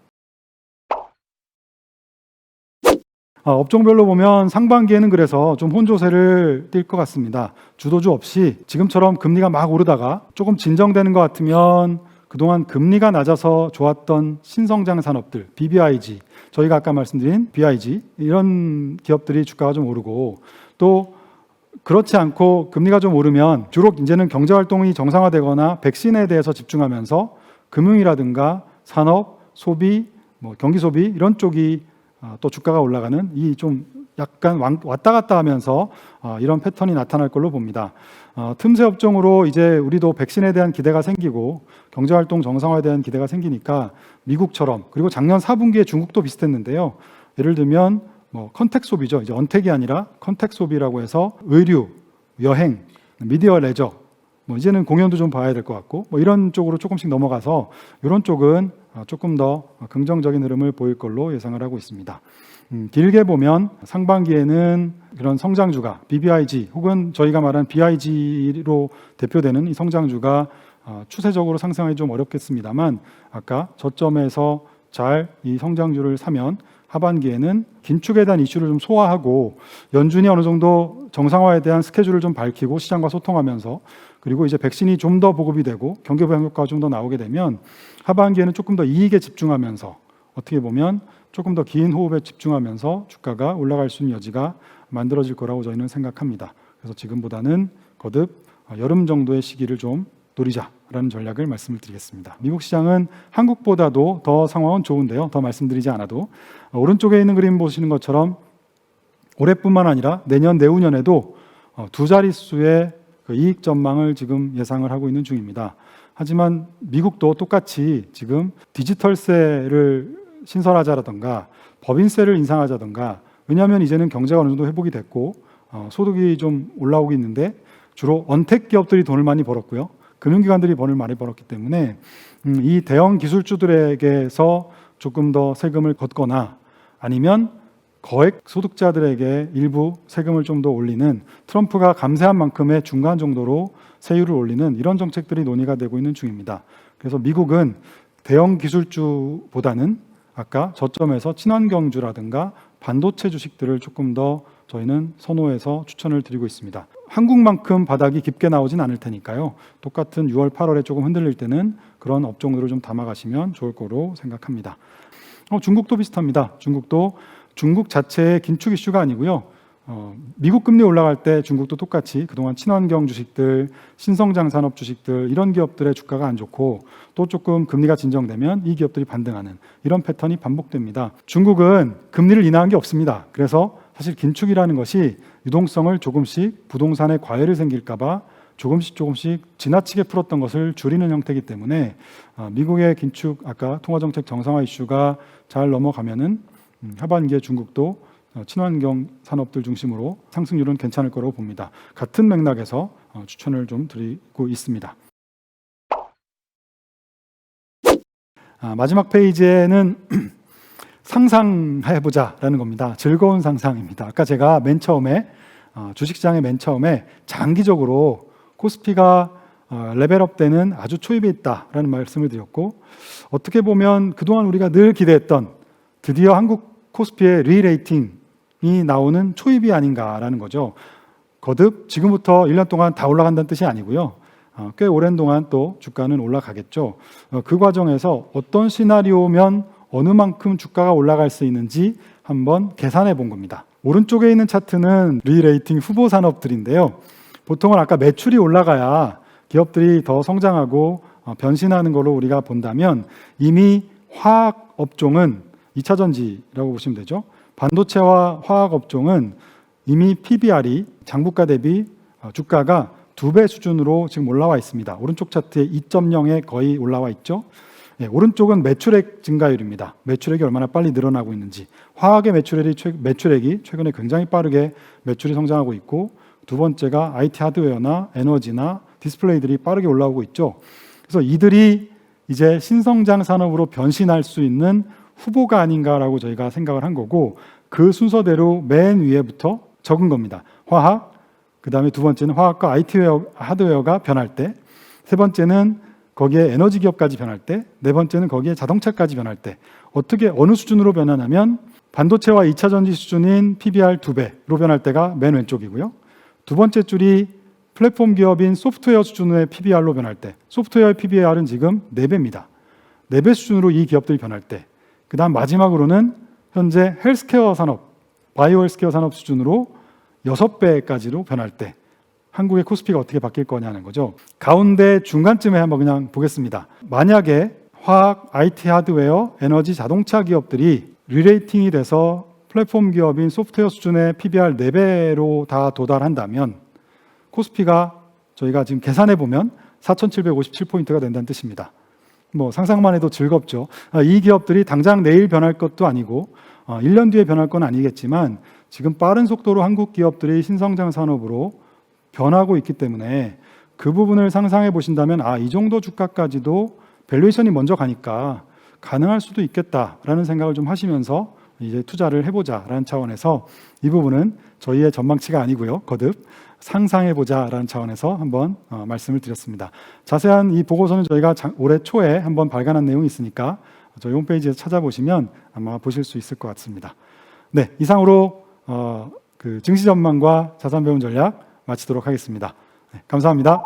업종별로 보면 상반기에는 그래서 좀 혼조세를 띌 것 같습니다. 주도주 없이 지금처럼 금리가 막 오르다가 조금 진정되는 것 같으면 그동안 금리가 낮아서 좋았던 신성장 산업들, BBIG, 저희가 아까 말씀드린 BIG 이런 기업들이 주가가 좀 오르고, 또 그렇지 않고 금리가 좀 오르면 주로 이제는 경제활동이 정상화되거나 백신에 대해서 집중하면서 금융이라든가 산업, 소비, 경기소비 이런 쪽이 또 주가가 올라가는 이 좀 약간 왔다 갔다 하면서 이런 패턴이 나타날 걸로 봅니다. 틈새 업종으로 이제 우리도 백신에 대한 기대가 생기고 경제활동 정상화에 대한 기대가 생기니까 미국처럼, 그리고 작년 4분기에 중국도 비슷했는데요. 예를 들면 컨택 소비죠. 이제 언택이 아니라 컨택 소비라고 해서 의류, 여행, 미디어 레저, 이제는 공연도 좀 봐야 될 것 같고 이런 쪽으로 조금씩 넘어가서 이런 쪽은 조금 더 긍정적인 흐름을 보일 걸로 예상을 하고 있습니다. 길게 보면 상반기에는 그런 성장주가 BBIG 혹은 저희가 말한 BIG로 대표되는 이 성장주가 추세적으로 상승하기 좀 어렵겠습니다만, 아까 저점에서 잘 이 성장주를 사면 하반기에는 긴축에 대한 이슈를 좀 소화하고 연준이 어느 정도 정상화에 대한 스케줄을 좀 밝히고 시장과 소통하면서, 그리고 이제 백신이 좀 더 보급이 되고 경기 부양 효과가 좀 더 나오게 되면 하반기에는 조금 더 이익에 집중하면서, 어떻게 보면 조금 더 긴 호흡에 집중하면서 주가가 올라갈 수 있는 여지가 만들어질 거라고 저희는 생각합니다. 그래서 지금보다는 거듭 여름 정도의 시기를 좀 노리자라는 전략을 말씀을 드리겠습니다. 미국 시장은 한국보다도 더 상황은 좋은데요. 더 말씀드리지 않아도 오른쪽에 있는 그림 보시는 것처럼 올해뿐만 아니라 내년, 내후년에도 두 자릿수의 그 이익 전망을 지금 예상을 하고 있는 중입니다. 하지만 미국도 똑같이 지금 디지털세를 신설하자라든가 법인세를 인상하자든가, 왜냐하면 이제는 경제가 어느 정도 회복이 됐고 소득이 좀 올라오고 있는데 주로 언택 기업들이 돈을 많이 벌었고요. 금융기관들이 돈을 많이 벌었기 때문에 이 대형 기술주들에게서 조금 더 세금을 걷거나 아니면 거액 소득자들에게 일부 세금을 좀 더 올리는, 트럼프가 감세한 만큼의 중간 정도로 세율을 올리는 이런 정책들이 논의가 되고 있는 중입니다. 그래서 미국은 대형 기술주보다는 아까 저점에서 친환경주라든가 반도체 주식들을 조금 더 저희는 선호해서 추천을 드리고 있습니다. 한국만큼 바닥이 깊게 나오진 않을 테니까요. 똑같은 6월, 8월에 조금 흔들릴 때는 그런 업종들을 좀 담아가시면 좋을 거로 생각합니다. 중국도 비슷합니다. 중국도 중국 자체의 긴축 이슈가 아니고요. 미국 금리 올라갈 때 중국도 똑같이 그동안 친환경 주식들, 신성장 산업 주식들 이런 기업들의 주가가 안 좋고, 또 조금 금리가 진정되면 이 기업들이 반등하는 이런 패턴이 반복됩니다. 중국은 금리를 인하한 게 없습니다. 그래서 사실 긴축이라는 것이 유동성을 조금씩 부동산에 과열이 생길까 봐 조금씩 지나치게 풀었던 것을 줄이는 형태이기 때문에 미국의 긴축, 아까 통화정책 정상화 이슈가 잘 넘어가면은 하반기에 중국도 친환경 산업들 중심으로 상승률은 괜찮을 거라고 봅니다. 같은 맥락에서 추천을 좀 드리고 있습니다. 마지막 페이지에는 상상해보자라는 겁니다. 즐거운 상상입니다. 아까 제가 맨 처음에 주식시장의 맨 처음에 장기적으로 코스피가 레벨업 되는 아주 초입에 있다라는 말씀을 드렸고, 어떻게 보면 그동안 우리가 늘 기대했던 드디어 한국 코스피의 리레이팅이 나오는 초입이 아닌가라는 거죠. 거듭 지금부터 1년 동안 다 올라간다는 뜻이 아니고요. 꽤 오랜 동안 또 주가는 올라가겠죠. 그 과정에서 어떤 시나리오면 어느 만큼 주가가 올라갈 수 있는지 한번 계산해 본 겁니다. 오른쪽에 있는 차트는 리레이팅 후보 산업들인데요. 보통은 아까 매출이 올라가야 기업들이 더 성장하고 변신하는 걸로 우리가 본다면, 이미 화학 업종은 2차 전지라고 보시면 되죠. 반도체와 화학 업종은 이미 PBR이 장부가 대비 주가가 2배 수준으로 지금 올라와 있습니다. 오른쪽 차트에 2.0에 거의 올라와 있죠. 예, 오른쪽은 매출액 증가율입니다. 매출액이 얼마나 빨리 늘어나고 있는지. 화학의 매출액이 최근에 굉장히 빠르게 매출이 성장하고 있고, 두 번째가 IT 하드웨어나 에너지나 디스플레이들이 빠르게 올라오고 있죠. 그래서 이들이 이제 신성장 산업으로 변신할 수 있는 후보가 아닌가라고 저희가 생각을 한 거고, 그 순서대로 맨 위에부터 적은 겁니다. 화학, 그 다음에 두 번째는 화학과 IT 하드웨어가 변할 때, 세 번째는 거기에 에너지 기업까지 변할 때, 네 번째는 거기에 자동차까지 변할 때, 어떻게 어느 수준으로 변하냐면 반도체와 2차 전지 수준인 PBR 2배로 변할 때가 맨 왼쪽이고요. 두 번째 줄이 플랫폼 기업인 소프트웨어 수준의 PBR로 변할 때, 소프트웨어의 PBR은 지금 4배입니다. 4배 수준으로 이 기업들이 변할 때, 그 다음 마지막으로는 현재 헬스케어 산업, 바이오 헬스케어 산업 수준으로 6배까지로 변할 때 한국의 코스피가 어떻게 바뀔 거냐는 거죠. 가운데 중간쯤에 한번 그냥 보겠습니다. 만약에 화학, IT 하드웨어, 에너지, 자동차 기업들이 리레이팅이 돼서 플랫폼 기업인 소프트웨어 수준의 PBR 4배로 다 도달한다면 코스피가 저희가 지금 계산해 보면 4,757포인트가 된다는 뜻입니다. 뭐 상상만 해도 즐겁죠. 이 기업들이 당장 내일 변할 것도 아니고 1년 뒤에 변할 건 아니겠지만 지금 빠른 속도로 한국 기업들이 신성장 산업으로 변하고 있기 때문에 그 부분을 상상해 보신다면 이 정도 주가까지도 밸류에이션이 먼저 가니까 가능할 수도 있겠다라는 생각을 좀 하시면서 이제 투자를 해보자라는 차원에서 이 부분은 저희의 전망치가 아니고요. 거듭 상상해보자라는 차원에서 한번 말씀을 드렸습니다. 자세한 이 보고서는 저희가 올해 초에 한번 발간한 내용이 있으니까 저희 홈페이지에서 찾아보시면 아마 보실 수 있을 것 같습니다. 네, 이상으로 그 증시 전망과 자산 배분 전략 마치도록 하겠습니다. 네, 감사합니다.